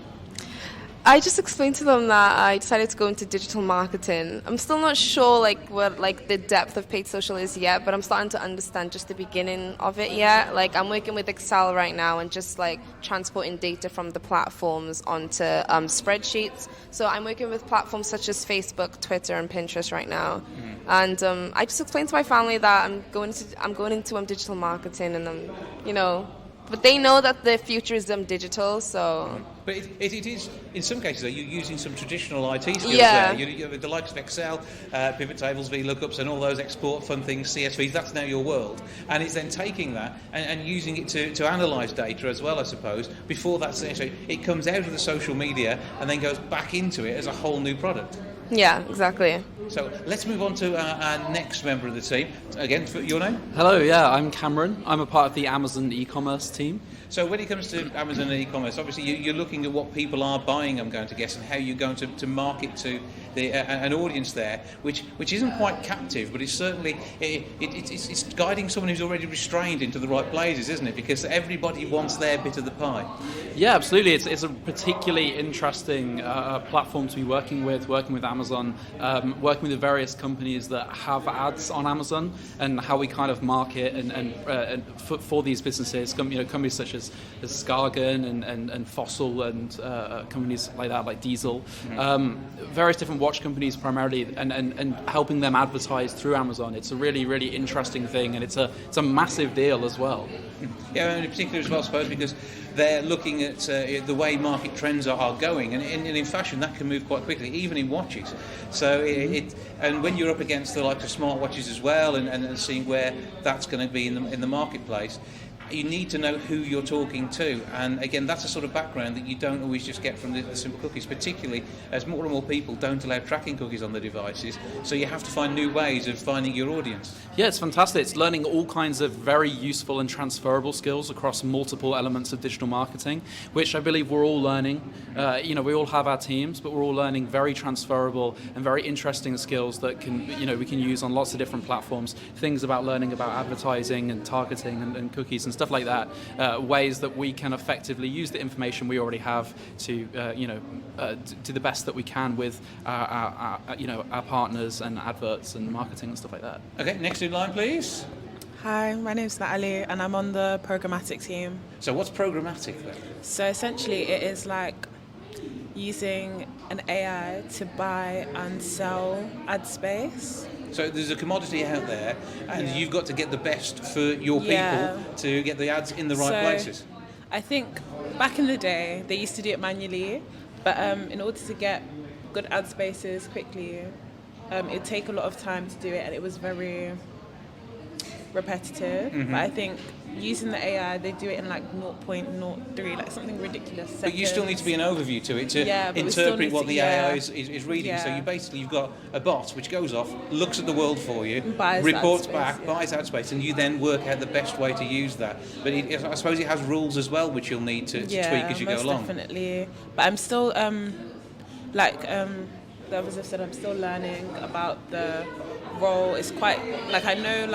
[SPEAKER 13] I just explained to them that I decided to go into digital marketing. I'm still not sure what the depth of paid social is yet, but I'm starting to understand just the beginning of it yet. Like I'm working with Excel right now and just like transporting data from the platforms onto spreadsheets. So I'm working with platforms such as Facebook, Twitter, and Pinterest right now. And I just explained to my family that I'm going into digital marketing, and but they know that the future is digital, so.
[SPEAKER 2] But it is, in some cases, though, you're using some traditional IT skills
[SPEAKER 13] Yeah.
[SPEAKER 2] there. You the likes of Excel, pivot tables, VLOOKUPs, and all those export fun things, CSVs, that's now your world. And it's then taking that and using it to analyse data as well, I suppose, before that, so it comes out of the social media and then goes back into it as a whole new product.
[SPEAKER 13] Yeah, exactly.
[SPEAKER 2] So let's move on to our next member of the team. Again, your name?
[SPEAKER 14] Hello, yeah, I'm Cameron. I'm a part of the Amazon e-commerce team.
[SPEAKER 2] So when it comes to Amazon and e-commerce, obviously you're looking at what people are buying, I'm going to guess, and how you're going to market to an audience there, which isn't quite captive, but it's certainly it's guiding someone who's already restrained into the right places, isn't it? Because everybody wants their bit of the pie.
[SPEAKER 14] Yeah, absolutely. It's a particularly interesting platform to be working with Amazon, working with the various companies that have ads on Amazon, and how we kind of market and for these businesses, companies such as Skagen and Fossil and companies like that, like Diesel, various different watch companies primarily, and helping them advertise through Amazon. It's a really, really interesting thing, and it's a massive deal as well.
[SPEAKER 2] Yeah, and in particular as well, I suppose, because they're looking at the way market trends are going, and in fashion that can move quite quickly, even in watches. So and when you're up against the likes of smartwatches as well, and seeing where that's going to be in the marketplace, you need to know who you're talking to, and again that's a sort of background that you don't always just get from the simple cookies, particularly as more and more people don't allow tracking cookies on their devices, so you have to find new ways of finding your audience.
[SPEAKER 14] Yeah, it's fantastic. It's learning all kinds of very useful and transferable skills across multiple elements of digital marketing, which I believe we're all learning. We all have our teams, but we're all learning very transferable and very interesting skills that we can use on lots of different platforms. Things about learning about advertising and targeting and cookies and stuff like that, ways that we can effectively use the information we already have to do the best that we can with our partners and adverts and marketing and stuff like that.
[SPEAKER 2] Okay, next in line, please.
[SPEAKER 15] Hi, my name's Natalie and I'm on the programmatic team.
[SPEAKER 2] So what's programmatic then?
[SPEAKER 15] So essentially it is like using an AI to buy and sell ad space.
[SPEAKER 2] So there's a commodity out there, and you've got to get the best for your people to get the ads in the right places.
[SPEAKER 15] I think back in the day, they used to do it manually, but in order to get good ad spaces quickly, it'd take a lot of time to do it, and it was very repetitive. But I think using the AI, they do it in like 0.03, like something ridiculous. Seconds.
[SPEAKER 2] But you still need to be an overview to it to interpret what the AI is reading.
[SPEAKER 15] Yeah.
[SPEAKER 2] So you've got a bot which goes off, looks at the world for you,
[SPEAKER 15] buys
[SPEAKER 2] reports
[SPEAKER 15] ad space,
[SPEAKER 2] back, buys ad space, and you then work out the best way to use that. But I suppose it has rules as well, which you'll need to tweak as you go along.
[SPEAKER 15] Definitely. But I'm still the others have said, I'm still learning about the role. It's quite I know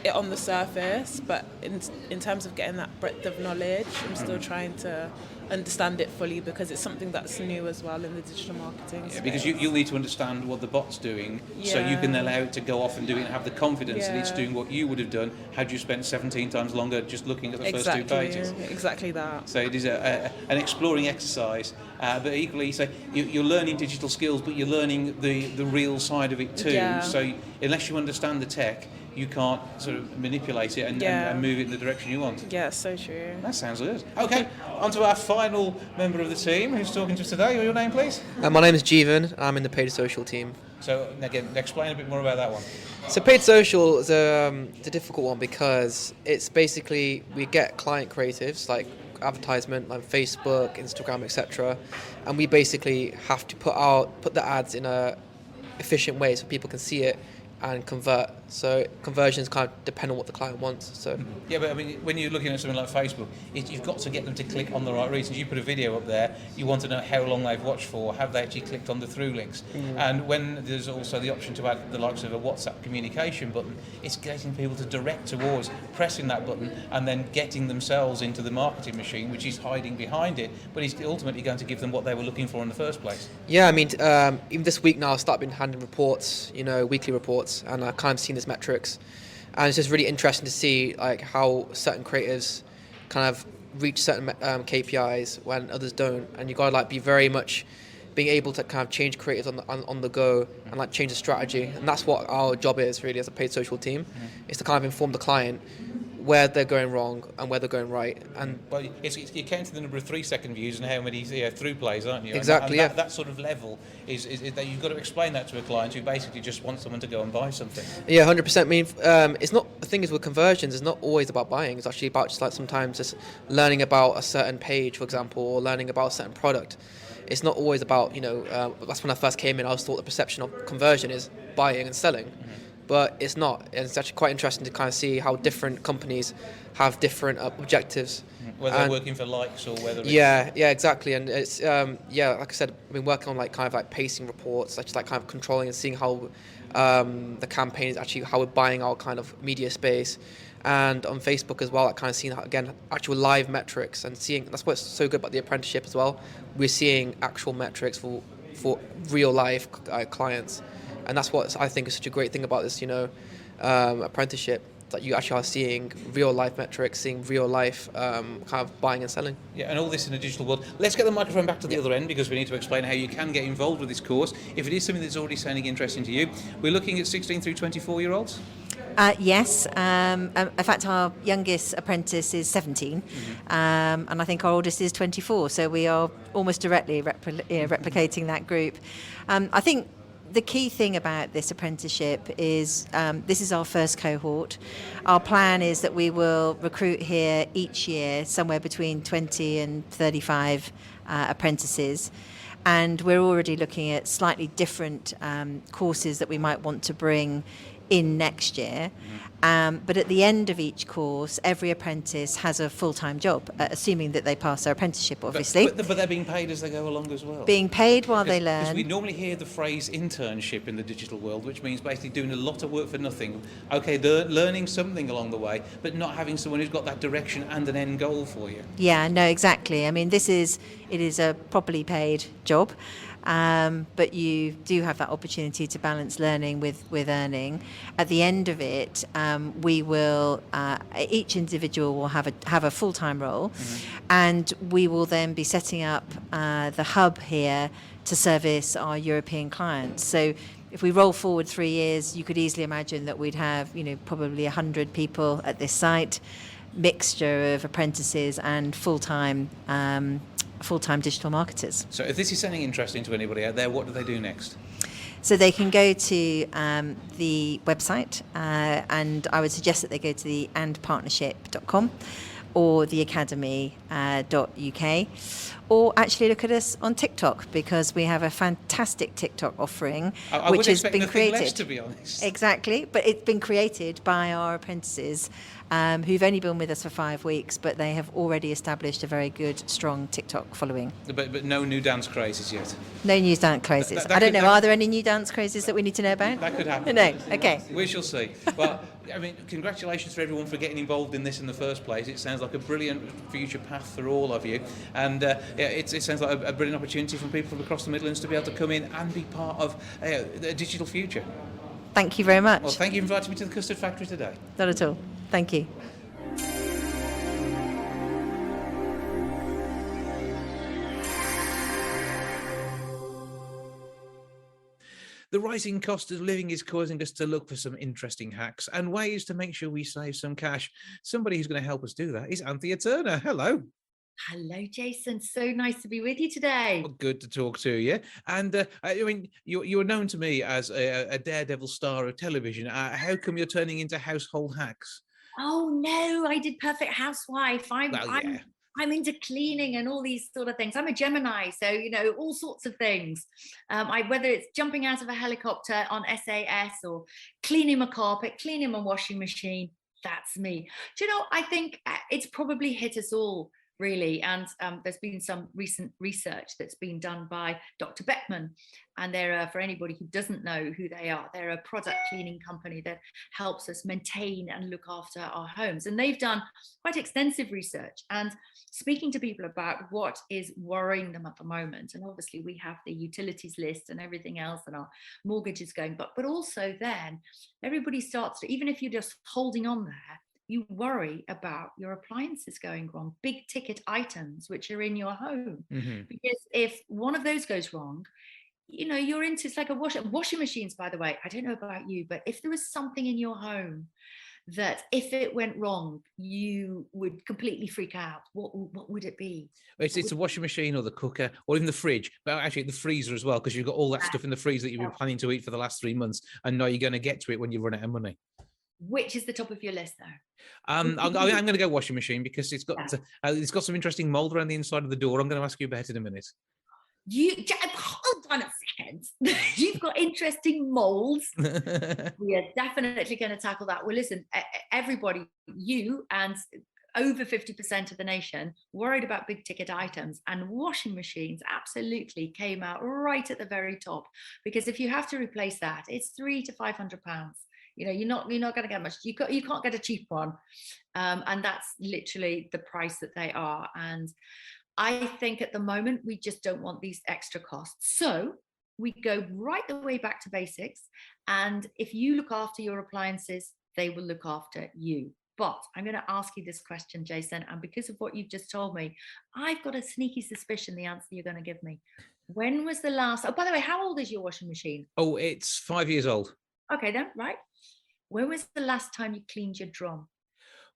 [SPEAKER 15] it on the surface, but in terms of getting that breadth of knowledge, I'm still trying to understand it fully, because it's something that's new as well in the digital marketing space.
[SPEAKER 2] Because you'll need to understand what the bot's doing, so you can allow it to go off and do it and have the confidence that it's doing what you would have done had you spent 17 times longer just looking at the first 2 pages.
[SPEAKER 15] Exactly that.
[SPEAKER 2] So it is an exploring exercise, but equally, so you're learning digital skills, but you're learning the real side of it too.
[SPEAKER 15] Yeah.
[SPEAKER 2] So unless you understand the tech, you can't sort of manipulate it and move it in the direction you want.
[SPEAKER 15] Yeah, so true.
[SPEAKER 2] That sounds good. Okay, on to our final member of the team who's talking to us today. Your name, please?
[SPEAKER 16] My name is Jeevan. I'm in the paid social team.
[SPEAKER 2] So again, explain a bit more about that one.
[SPEAKER 16] So paid social is a difficult one, because it's basically we get client creatives like advertisement like Facebook, Instagram, etc., and we basically have to put the ads in a efficient way so people can see it and convert. So conversions kind of depend on what the client wants. So
[SPEAKER 17] yeah, but I mean, when you're looking at something like Facebook, you've got to get them to click on the right reasons. You put a video up there, you want to know how long they've watched for, have they actually clicked on the through links, and when there's also the option to add the likes of a WhatsApp communication button, it's getting people to direct towards pressing that button and then getting themselves into the marketing machine, which is hiding behind it, but is ultimately going to give them what they were looking for in the first place.
[SPEAKER 16] Yeah, I mean, even this week now, I've started been handing reports, weekly reports, and I've kind of seen these metrics, and it's just really interesting to see like how certain creatives kind of reach certain KPIs when others don't, and you gotta like be very much being able to kind of change creatives on the go and like change the strategy, and that's what our job is really as a paid social team, is to kind of inform the client where they're going wrong and where they're going right. And
[SPEAKER 17] well, you're counting the number of 3-second views and how many through plays, aren't you?
[SPEAKER 16] Exactly.
[SPEAKER 17] And that sort of level is that you've got to explain that to a client who basically just wants someone to go and buy something.
[SPEAKER 16] Yeah, 100%. I mean, it's not, the thing is with conversions, it's not always about buying. It's actually about just like sometimes just learning about a certain page, for example, or learning about a certain product. It's not always about, that's when I first came in, I was thought the perception of conversion is buying and selling. But it's not. And it's actually quite interesting to kind of see how different companies have different objectives.
[SPEAKER 17] Whether they're working for likes or whether it's...
[SPEAKER 16] Yeah, exactly. And it's, like I said, I've been working on like kind of like pacing reports, just like kind of controlling and seeing how the campaign is actually, how we're buying our kind of media space. And on Facebook as well, I kind of seen, again, actual live metrics and seeing, that's what's so good about the apprenticeship as well. We're seeing actual metrics for real life clients. And that's what I think is such a great thing about this, apprenticeship, that you actually are seeing real life metrics, seeing real life kind of buying and selling.
[SPEAKER 17] Yeah, and all this in a digital world. Let's get the microphone back to the other end, because we need to explain how you can get involved with this course. If it is something that's already sounding interesting to you, we're looking at 16 through 24-year-olds?
[SPEAKER 12] Yes. In fact, our youngest apprentice is 17, and I think our oldest is 24. So we are almost directly replicating that group. I think the key thing about this apprenticeship is this is our first cohort. Our plan is that we will recruit here each year somewhere between 20 and 35 apprentices. And we're already looking at slightly different courses that we might want to bring in next year. But at the end of each course, every apprentice has a full-time job, assuming that they pass their apprenticeship, obviously.
[SPEAKER 17] But they're being paid as they go along as well.
[SPEAKER 12] Being paid while they learn.
[SPEAKER 17] Because we normally hear the phrase internship in the digital world, which means basically doing a lot of work for nothing. Okay, they're learning something along the way, but not having someone who's got that direction and an end goal for you.
[SPEAKER 12] Yeah, no, exactly. I mean, it is a properly paid job. But you do have that opportunity to balance learning with earning. At the end of it, we will each individual will have a full-time role, and we will then be setting up the hub here to service our European clients. So if we roll forward 3 years, you could easily imagine that we'd have probably 100 people at this site, mixture of apprentices and full-time digital marketers.
[SPEAKER 17] So if this is something interesting to anybody out there, what do they do next?
[SPEAKER 12] So they can go to the website, and I would suggest that they go to the andpartnership.com or theacademy.uk, or actually look at us on TikTok, because we have a fantastic TikTok offering, which has been created.
[SPEAKER 17] Less, to be honest.
[SPEAKER 12] Exactly, but it's been created by our apprentices who've only been with us for 5 weeks, but they have already established a very good, strong TikTok following.
[SPEAKER 17] But no new dance crazes yet?
[SPEAKER 12] No new dance crazes. I don't know, are there any new dance crazes that we need to know about?
[SPEAKER 17] That could happen.
[SPEAKER 12] No, okay.
[SPEAKER 17] We shall see. Well, I mean, congratulations to everyone for getting involved in this in the first place. It sounds like a brilliant future path for all of you. And it sounds like a brilliant opportunity for people from across the Midlands to be able to come in and be part of a digital future.
[SPEAKER 12] Thank you very much.
[SPEAKER 17] Well, thank you for inviting me to the Custard Factory today.
[SPEAKER 12] Not at all. Thank you.
[SPEAKER 17] The rising cost of living is causing us to look for some interesting hacks and ways to make sure we save some cash. Somebody who's going to help us do that is Anthea Turner. Hello.
[SPEAKER 18] Hello, Jason. So nice to be with you today.
[SPEAKER 17] Well, good to talk to you. And I mean, you're known to me as a daredevil star of television. How come you're turning into household hacks?
[SPEAKER 18] Oh no, I did Perfect Housewife. I'm I'm into cleaning and all these sort of things. I'm a Gemini, so all sorts of things. Whether it's jumping out of a helicopter on SAS or cleaning my carpet, cleaning my washing machine, that's me. Do you know, I think it's probably hit us all, really. And there's been some recent research that's been done by Dr. Beckman. And they're, for anybody who doesn't know who they are, they're a product cleaning company that helps us maintain and look after our homes. And they've done quite extensive research and speaking to people about what is worrying them at the moment. And obviously we have the utilities list and everything else and our mortgages going, but also then everybody starts to, even if you're just holding on there, you worry about your appliances going wrong, big ticket items which are in your home. Because if one of those goes wrong, you're into, it's like a washing machines, by the way. I don't know about you, but if there was something in your home that if it went wrong, you would completely freak out, what would it be?
[SPEAKER 17] It's a washing machine or the cooker or even the fridge, but actually the freezer as well, because you've got all that stuff in the freezer that you've been planning to eat for the last 3 months, and now you're going to get to it when you run out of money.
[SPEAKER 18] Which is the top of your list, though?
[SPEAKER 17] I'm going to go washing machine because it's got some interesting mold around the inside of the door. I'm going to ask you about it in a minute.
[SPEAKER 18] Hold on a second. You've got interesting molds. We are definitely going to tackle that. Well, listen, everybody, you and over 50% of the nation worried about big ticket items, and washing machines absolutely came out right at the very top, because if you have to replace that, it's £300 to £500. You're not going to get much. You can't get a cheap one, and that's literally the price that they are. And I think at the moment we just don't want these extra costs, so we go right the way back to basics. And if you look after your appliances, they will look after you. But I'm going to ask you this question, Jason, and because of what you've just told me, I've got a sneaky suspicion the answer you're going to give me. When was the last? Oh, by the way, how old is your washing machine?
[SPEAKER 17] Oh, it's 5 years old.
[SPEAKER 18] Okay, then, right. When was the last time you cleaned your drum?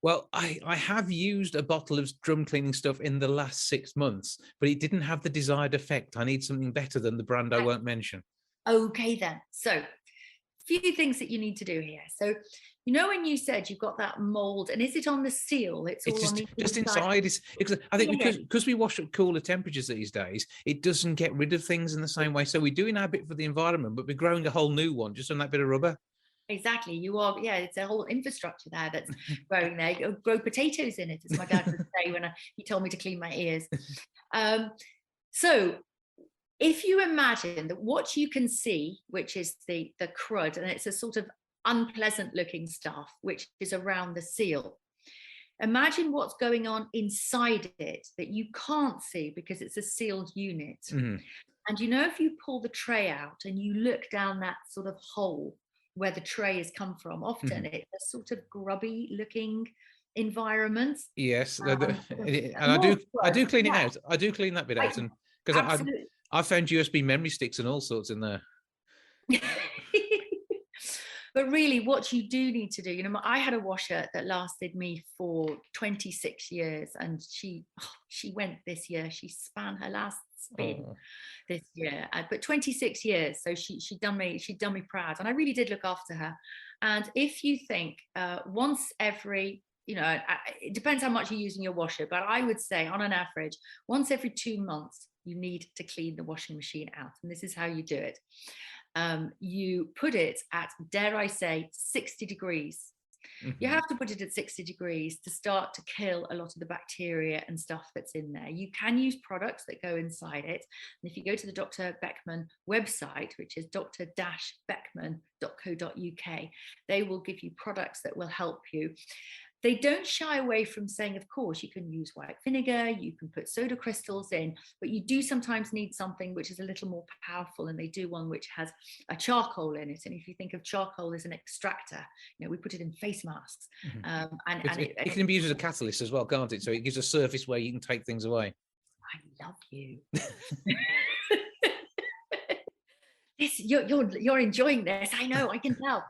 [SPEAKER 17] Well, I have used a bottle of drum cleaning stuff in the last 6 months, but it didn't have the desired effect. I need something better than the brand I won't mention.
[SPEAKER 18] Okay, then. So, a few things that you need to do here. So, when you said you've got that mold, and is it on the seal? It's all on the
[SPEAKER 17] just inside. I think because we wash at cooler temperatures these days, it doesn't get rid of things in the same way. So we're doing our bit for the environment, but we're growing a whole new one just on that bit of rubber.
[SPEAKER 18] Exactly. You are, it's a whole infrastructure there that's growing there. You grow potatoes in it, as my dad would say when he told me to clean my ears. So if you imagine that what you can see, which is the crud, and it's a sort of unpleasant looking stuff, which is around the seal. Imagine what's going on inside it that you can't see because it's a sealed unit. And if you pull the tray out and you look down that sort of hole where the tray has come from, often it's a sort of grubby looking environment.
[SPEAKER 17] Yes, and I do clean it out. I do clean that bit out, and because I found USB memory sticks and all sorts in there.
[SPEAKER 18] But really, what you do need to do, I had a washer that lasted me for 26 years, and she went this year. She span her last spin this year, but 26 years. So she'd done me proud, and I really did look after her. And if you think once every, it depends how much you're using your washer, but I would say on an average, once every 2 months, you need to clean the washing machine out, and this is how you do it. You put it at, dare I say, 60 degrees. You have to put it at 60 degrees to start to kill a lot of the bacteria and stuff that's in there. You can use products that go inside it. And if you go to the Dr. Beckman website, which is dr-beckman.co.uk, they will give you products that will help you. They don't shy away from saying, of course, you can use white vinegar, you can put soda crystals in, but you do sometimes need something which is a little more powerful, and they do one which has a charcoal in it. And if you think of charcoal as an extractor, we put it in face masks.
[SPEAKER 17] It can be used as a catalyst as well, can't it? So it gives a surface where you can take things away.
[SPEAKER 18] I love you. You're enjoying this. I know, I can tell.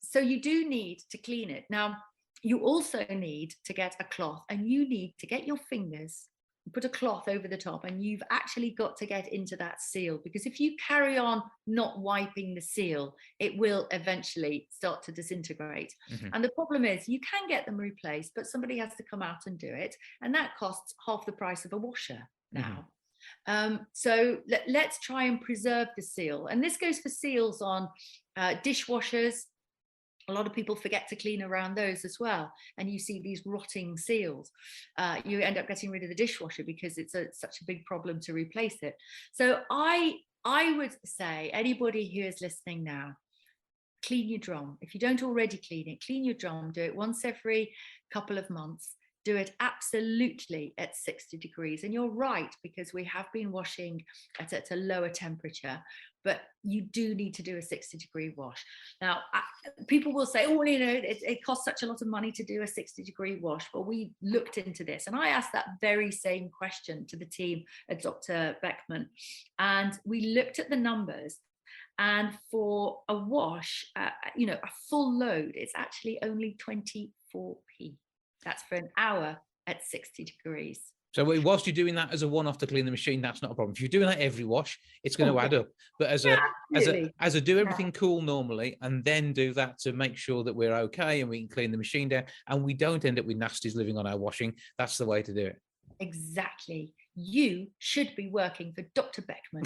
[SPEAKER 18] So you do need to clean it. Now, you also need to get a cloth, and you need to get your fingers put a cloth over the top, and you've actually got to get into that seal, because if you carry on not wiping the seal, it will eventually start to disintegrate. And the problem is you can get them replaced, but somebody has to come out and do it, and that costs half the price of a washer now. So let's try and preserve the seal, and this goes for seals on dishwashers. A lot of people forget to clean around those as well, and you see these rotting seals. You end up getting rid of the dishwasher because it's such a big problem to replace it. So I would say anybody who is listening now, clean your drum. If you don't already clean it, clean your drum. Do it once every couple of months. Do it absolutely at 60 degrees. And you're right, because we have been washing at a lower temperature, but you do need to do a 60-degree wash. Now, people will say, oh, you know, it costs such a lot of money to do a 60-degree wash. Well, we looked into this, and I asked that very same question to the team at Dr. Beckman, and we looked at the numbers. And for a wash, you know, a full load, it's actually only 24p. That's for an hour at 60 degrees.
[SPEAKER 17] So whilst you're doing that as a one-off to clean the machine, that's not a problem. If you're doing that every wash, it's going to add up. But as a do everything cool normally, and then do that to make sure that we're okay and we can clean the machine down and we don't end up with nasties living on our washing, that's the way to do it.
[SPEAKER 18] Exactly. You should be working for Dr. Beckman.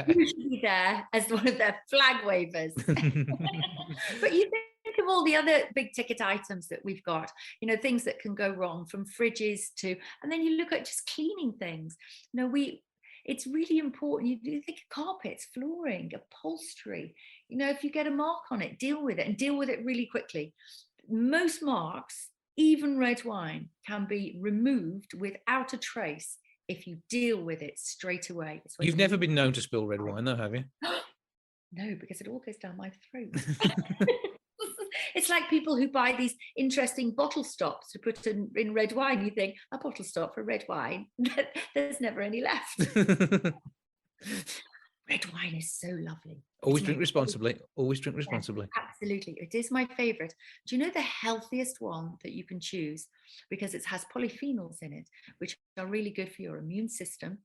[SPEAKER 18] You should be there as one of their flag wavers. But you think of all the other big ticket items that we've got, you know, things that can go wrong, from fridges to, and then you look at just cleaning things. You know, it's really important. You think of carpets, flooring, upholstery. You know, if you get a mark on it, deal with it, and deal with it really quickly. Most marks, even red wine, can be removed without a trace if you deal with it straight away.
[SPEAKER 17] You've never been known to spill red wine, though, have you?
[SPEAKER 18] No, because it all goes down my throat. It's like people who buy these interesting bottle stops to put in red wine. You think, a bottle stop for red wine? There's never any left. Red wine is so lovely.
[SPEAKER 17] Always drink responsibly. Always drink responsibly.
[SPEAKER 18] Yes, absolutely. It is my favorite. Do you know the healthiest one that you can choose? Because it has polyphenols in it, which are really good for your immune system.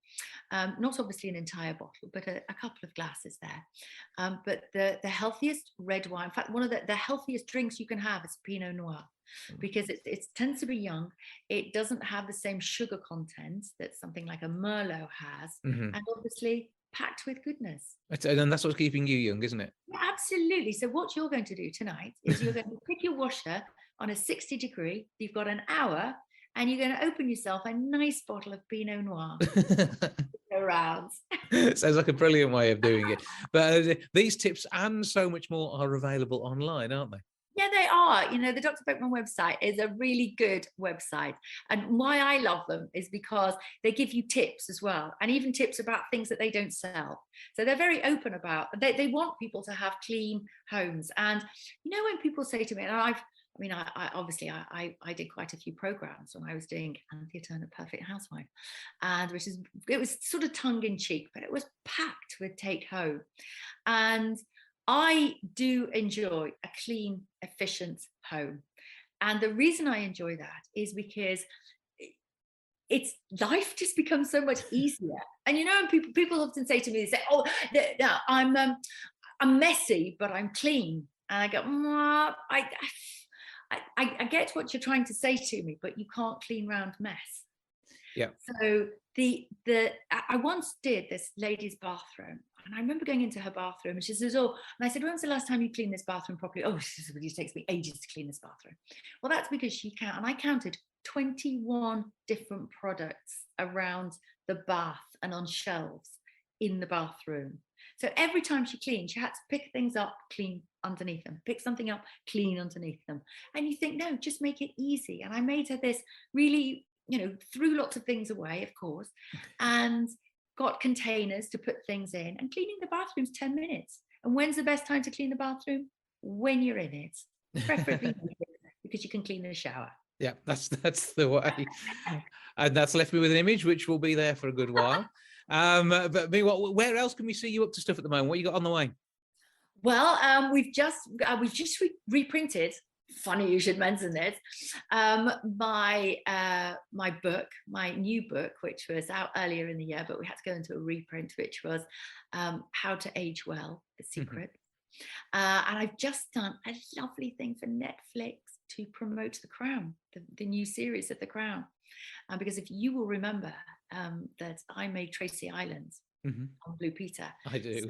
[SPEAKER 18] Not obviously an entire bottle, but a couple of glasses there. But the healthiest red wine, in fact, one of the healthiest drinks you can have is Pinot Noir, because it tends to be young. It doesn't have the same sugar content that something like a Merlot has. And obviously, packed with goodness.
[SPEAKER 17] And that's what's keeping you young, isn't it?
[SPEAKER 18] Yeah, absolutely. So what you're going to do tonight is you're going to pick your washer on a 60 degree. You've got an hour, and you're going to open yourself a nice bottle of Pinot Noir. Around.
[SPEAKER 17] Sounds like a brilliant way of doing it. But these tips and so much more are available online, aren't they?
[SPEAKER 18] Yeah, they are. You know, the Dr. Beckman website is a really good website. And why I love them is because they give you tips as well, and even tips about things that they don't sell. So they're very open about, they want people to have clean homes. And, you know, when people say to me, and I obviously did quite a few programs when I was doing Anthea Turner Perfect Housewife, and it was sort of tongue in cheek, but it was packed with take home. And I do enjoy a clean, efficient home. And the reason I enjoy that is because life just becomes so much easier. And, you know, people often say to me, they say, oh, no, I'm messy, but I'm clean. And I go, I get what you're trying to say to me, but you can't clean round mess.
[SPEAKER 17] Yeah.
[SPEAKER 18] So I once did this lady's bathroom, and I remember going into her bathroom, and she says, oh, and I said, when's the last time you cleaned this bathroom properly? Oh, she said, it takes me ages to clean this bathroom. Well, that's because and I counted 21 different products around the bath and on shelves in the bathroom. So every time she cleaned, she had to pick things up, clean underneath them, pick something up, clean underneath them. And you think, no, just make it easy. And I made her this really, you know, threw lots of things away, of course, and got containers to put things in. And cleaning the bathroom's 10 minutes. And when's the best time to clean the bathroom? When you're in it, preferably because you can clean the shower.
[SPEAKER 17] Yeah, that's the way. And that's left me with an image which will be there for a good while. But meanwhile, where else can we see you up to stuff at the moment? What you got on the way?
[SPEAKER 18] Well, we've just reprinted funny you should mention this. My new book, which was out earlier in the year, but we had to go into a reprint, which was How to Age Well, The Secret. And I've just done a lovely thing for Netflix to promote The Crown, the new series of The Crown. Because if you will remember that I made Tracy Islands on Blue Peter.
[SPEAKER 2] I do.
[SPEAKER 18] So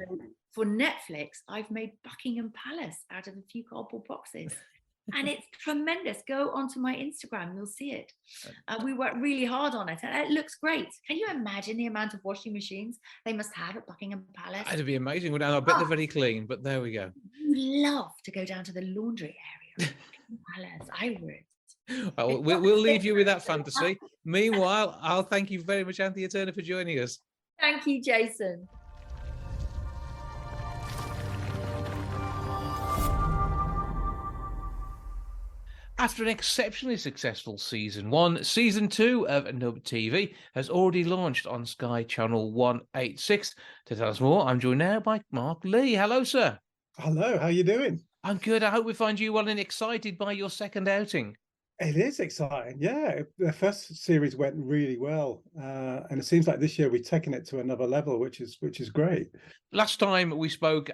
[SPEAKER 18] for Netflix, I've made Buckingham Palace out of a few cardboard boxes. And it's tremendous. Go onto my Instagram, you'll see it. We worked really hard on it, and it looks great. Can you imagine the amount of washing machines they must have at Buckingham Palace?
[SPEAKER 2] That'd be amazing. I bet they're very clean, but there we go.
[SPEAKER 18] You love to go down to the laundry area at Buckingham Palace. I would.
[SPEAKER 2] Well, we'll leave you with that fantasy. Meanwhile, I'll thank you very much, Anthea Turner, for joining us.
[SPEAKER 18] Thank you, Jason.
[SPEAKER 2] After an exceptionally successful season 1, season 2 of Nub TV has already launched on Sky Channel 186. To tell us more, I'm joined now by Mark Lee. Hello, sir.
[SPEAKER 19] Hello, how you doing?
[SPEAKER 2] I'm good. I hope we find you well and excited by your second outing.
[SPEAKER 19] It is exciting, yeah. The first series went really well, and it seems like this year we've taken it to another level, which is great.
[SPEAKER 2] Last time we spoke,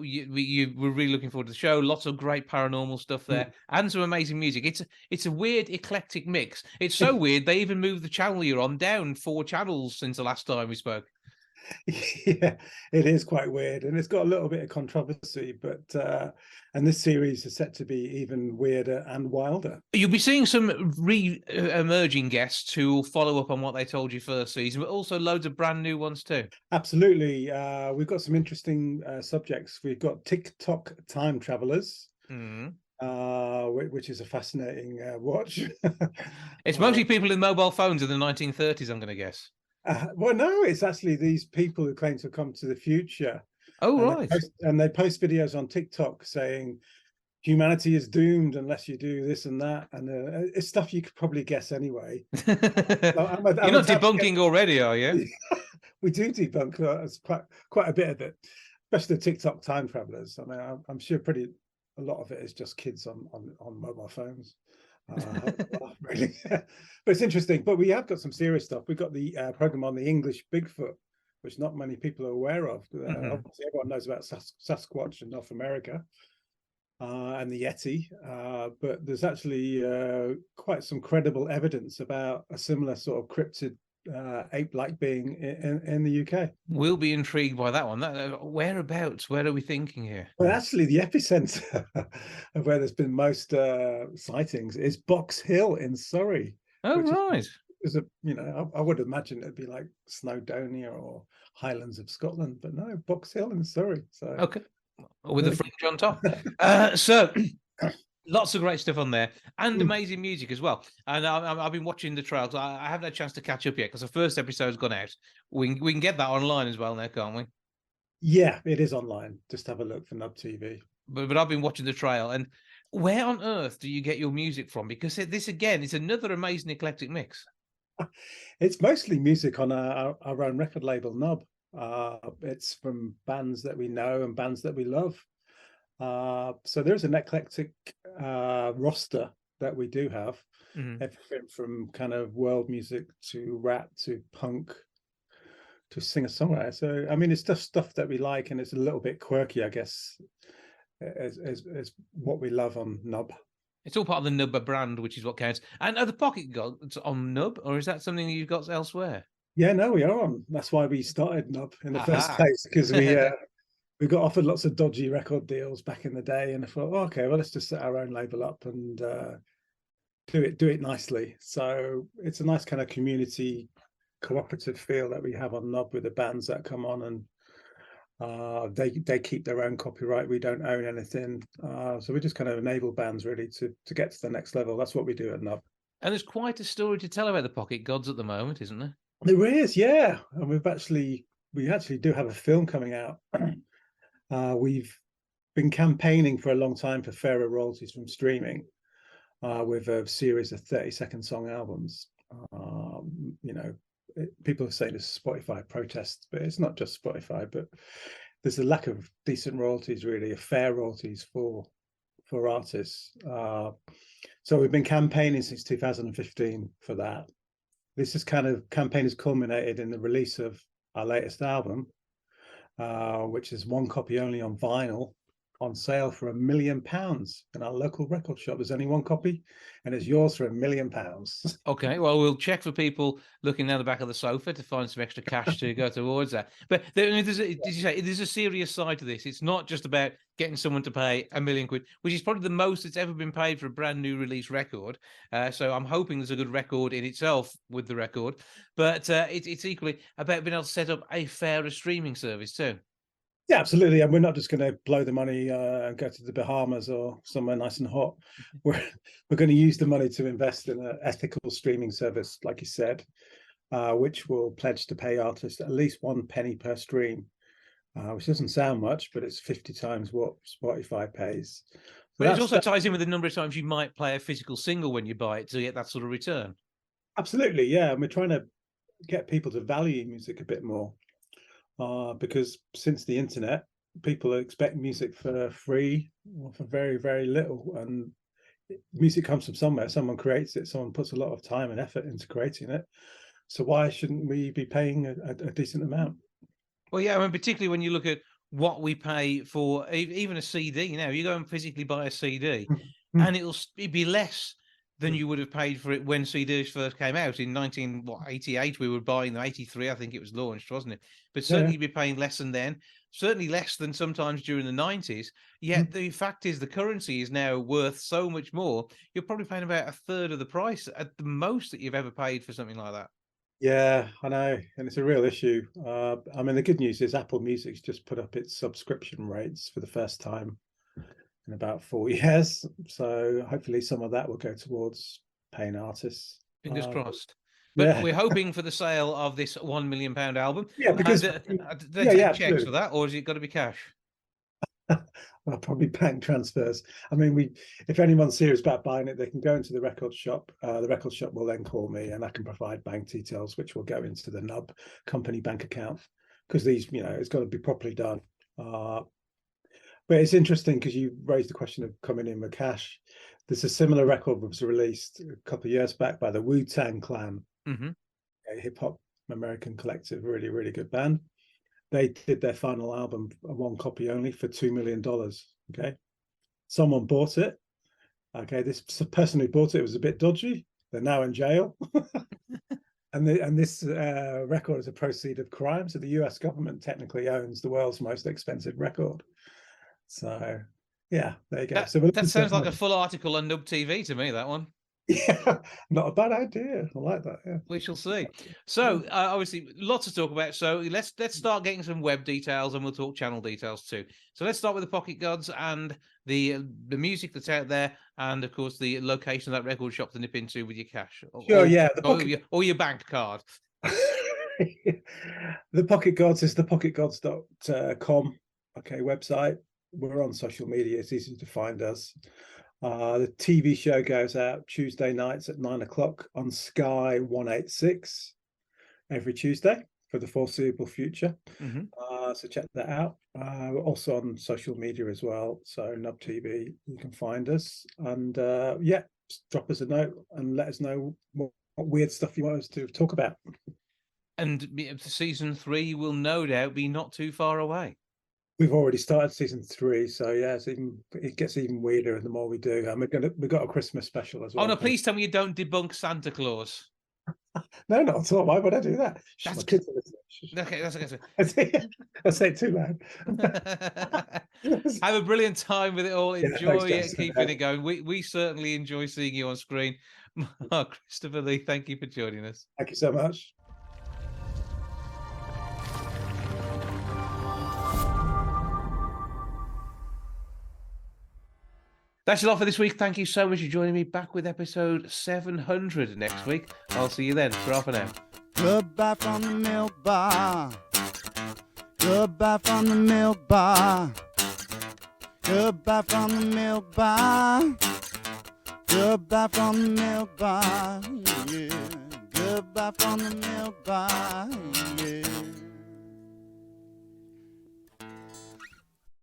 [SPEAKER 2] you were really looking forward to the show. Lots of great paranormal stuff there, and some amazing music. It's a weird, eclectic mix. It's so weird they even moved the channel you're on down 4 channels since the last time we spoke.
[SPEAKER 19] Yeah, it is quite weird, and it's got a little bit of controversy, but and this series is set to be even weirder and wilder.
[SPEAKER 2] You'll be seeing some emerging guests who will follow up on what they told you first season, but also loads of brand new ones too.
[SPEAKER 19] Absolutely. We've got some interesting subjects. We've got TikTok time travelers, which is a fascinating watch.
[SPEAKER 2] It's mostly people in mobile phones in the 1930s, I'm going to guess.
[SPEAKER 19] Well, no, it's actually these people who claim to come to the future.
[SPEAKER 2] Oh, right.
[SPEAKER 19] They post videos on TikTok saying humanity is doomed unless you do this and that. And it's stuff you could probably guess anyway.
[SPEAKER 2] You're not debunking already, are you?
[SPEAKER 19] We do debunk quite a bit of it, especially the TikTok time travelers. I mean, I'm sure a lot of it is just kids on mobile phones. Really. But it's interesting. But we have got some serious stuff. We've got the program on the English Bigfoot, which not many people are aware of. Obviously, everyone knows about Sasquatch in North America and the Yeti, but there's actually quite some credible evidence about a similar sort of cryptid ape-like being in the UK.
[SPEAKER 2] We'll be intrigued by that one. Whereabouts? Where are we thinking here?
[SPEAKER 19] Well, actually, the epicenter of where there's been most sightings is Box Hill in Surrey.
[SPEAKER 2] Oh, right.
[SPEAKER 19] Is I would imagine it'd be like Snowdonia or Highlands of Scotland, but no, Box Hill in Surrey. So
[SPEAKER 2] okay, with the fringe on top. So lots of great stuff on there, and amazing music as well. And I've been watching the trails. I haven't had a chance to catch up yet because the first episode's gone out. We can get that online as well now, can't we?
[SPEAKER 19] Yeah, it is online. Just have a look for Nub TV.
[SPEAKER 2] But I've been watching the trail, and where on earth do you get your music from? Because this again is another amazing eclectic mix.
[SPEAKER 19] It's mostly music on our own record label, Nub. It's from bands that we know and bands that we love. So there's an eclectic roster that we do have. Everything from kind of world music to rap to punk to singer-songwriter. So I mean, it's just stuff that we like, and it's a little bit quirky, I guess, as what we love on Nub.
[SPEAKER 2] It's all part of the Nub brand, which is what counts. And are the Pocket Gods on Nub, or is that something you've got elsewhere?
[SPEAKER 19] Yeah, no, we are on. That's why we started Nub in the first place, because we got offered lots of dodgy record deals back in the day, and I thought, okay, well, let's just set our own label up and do it nicely. So it's a nice kind of community cooperative feel that we have on Nub with the bands that come on, and they keep their own copyright. We don't own anything, so we just kind of enable bands really to get to the next level. That's what we do at Nub.
[SPEAKER 2] And there's quite a story to tell about the Pocket Gods at the moment, isn't there?
[SPEAKER 19] There is, yeah. And we actually do have a film coming out. We've been campaigning for a long time for fairer royalties from streaming with a series of 30-second song albums. People are saying it's Spotify protest, but it's not just Spotify, but there's a lack of decent royalties, really, fair royalties for for artists. So we've been campaigning since 2015 for that. This campaign has culminated in the release of our latest album, which is one copy only on vinyl, on sale for £1 million in our local record shop. There's only one copy, and it's yours for £1 million.
[SPEAKER 2] Okay, well, we'll check for people looking down the back of the sofa to find some extra cash to go towards that. But did you say there's a serious side to this? It's not just about getting someone to pay £1 million, which is probably the most that's ever been paid for a brand new release record. So I'm hoping there's a good record in itself with the record, but it's equally about being able to set up a fairer streaming service too.
[SPEAKER 19] Yeah, absolutely. And we're not just going to blow the money and go to the Bahamas or somewhere nice and hot. We're going to use the money to invest in an ethical streaming service, like you said, which will pledge to pay artists at least 1 penny per stream, which doesn't sound much, but it's 50 times what Spotify pays. So
[SPEAKER 2] but it also ties in with the number of times you might play a physical single when you buy it to get that sort of return.
[SPEAKER 19] Absolutely, yeah. And we're trying to get people to value music a bit more. Because since the internet, people expect music for free or for very, very little. And music comes from somewhere. Someone creates it. Someone puts a lot of time and effort into creating it. So why shouldn't we be paying a decent amount?
[SPEAKER 2] Well, yeah, I mean, particularly when you look at what we pay for even a CD. Now, you go and physically buy a CD, and it'd be less than you would have paid for it when CDs first came out in 1988. We were buying them. 83, I think it was launched, wasn't it? But certainly you'd be paying less than then, certainly less than sometimes during the 90s. Yet the fact is the currency is now worth so much more. You're probably paying about 1/3 of the price at the most that you've ever paid for something like that.
[SPEAKER 19] Yeah, I know. And it's a real issue. I mean, the good news is Apple Music's just put up its subscription rates for the first time in about 4 years. So hopefully some of that will go towards paying artists.
[SPEAKER 2] Fingers crossed. But
[SPEAKER 19] yeah.
[SPEAKER 2] we're hoping for the sale of this £1 million album.
[SPEAKER 19] Yeah, because
[SPEAKER 2] they take checks for that, or has it got to be cash?
[SPEAKER 19] Well, probably bank transfers. I mean, if anyone's serious about buying it, they can go into the record shop. The record shop will then call me, and I can provide bank details, which will go into the Nub company bank account, because these, it's got to be properly done. But it's interesting because you raised the question of coming in with cash. There's a similar record that was released a couple of years back by the Wu-Tang Clan, a hip hop American collective, really, really good band. They did their final album, one copy only, for $2 million. Okay, someone bought it. Okay, this person who bought it was a bit dodgy. They're now in jail. And this record is a proceed of crime. So the US government technically owns the world's most expensive record. So yeah, there you go.
[SPEAKER 2] That sounds like a full article on Nub TV to me, that one.
[SPEAKER 19] Yeah, not a bad idea. I like that. Yeah,
[SPEAKER 2] we shall see. So obviously lots to talk about. So let's start getting some web details, and we'll talk channel details too. So let's start with the Pocket Gods and the music that's out there, and of course the location of that record shop to nip into with your cash.
[SPEAKER 19] Sure, yeah,
[SPEAKER 2] or your bank card.
[SPEAKER 19] The Pocket Gods is thepocketgods.com. Okay, website. We're on social media. It's easy to find us. The TV show goes out Tuesday nights at 9 o'clock on Sky 186 every Tuesday for the foreseeable future. So check that out. We're also on social media as well. So Nub TV, you can find us. And yeah, drop us a note and let us know what weird stuff you want us to talk about.
[SPEAKER 2] And season 3 will no doubt be not too far away.
[SPEAKER 19] We've already started season 3, so yeah, it gets even weirder the more we do. And we've got a Christmas special as well.
[SPEAKER 2] Oh no! Please tell me you don't debunk Santa Claus.
[SPEAKER 19] No, not at all. Why would I do that?
[SPEAKER 2] That's
[SPEAKER 19] kids
[SPEAKER 2] okay. That's
[SPEAKER 19] I say it too loud.
[SPEAKER 2] Have a brilliant time with it all. Enjoy
[SPEAKER 19] thanks,
[SPEAKER 2] it, keeping it going. We certainly enjoy seeing you on screen. Mark Christopher Lee, thank you for joining us.
[SPEAKER 19] Thank you so much.
[SPEAKER 2] That's it all for this week. Thank you so much for joining me. Back with episode 700 next week. I'll see you then. For now.
[SPEAKER 1] Goodbye from the milk bar. Goodbye from the milk bar. Goodbye from the milk bar. Goodbye from the milk bar. Yeah. Goodbye from the milk bar. Yeah.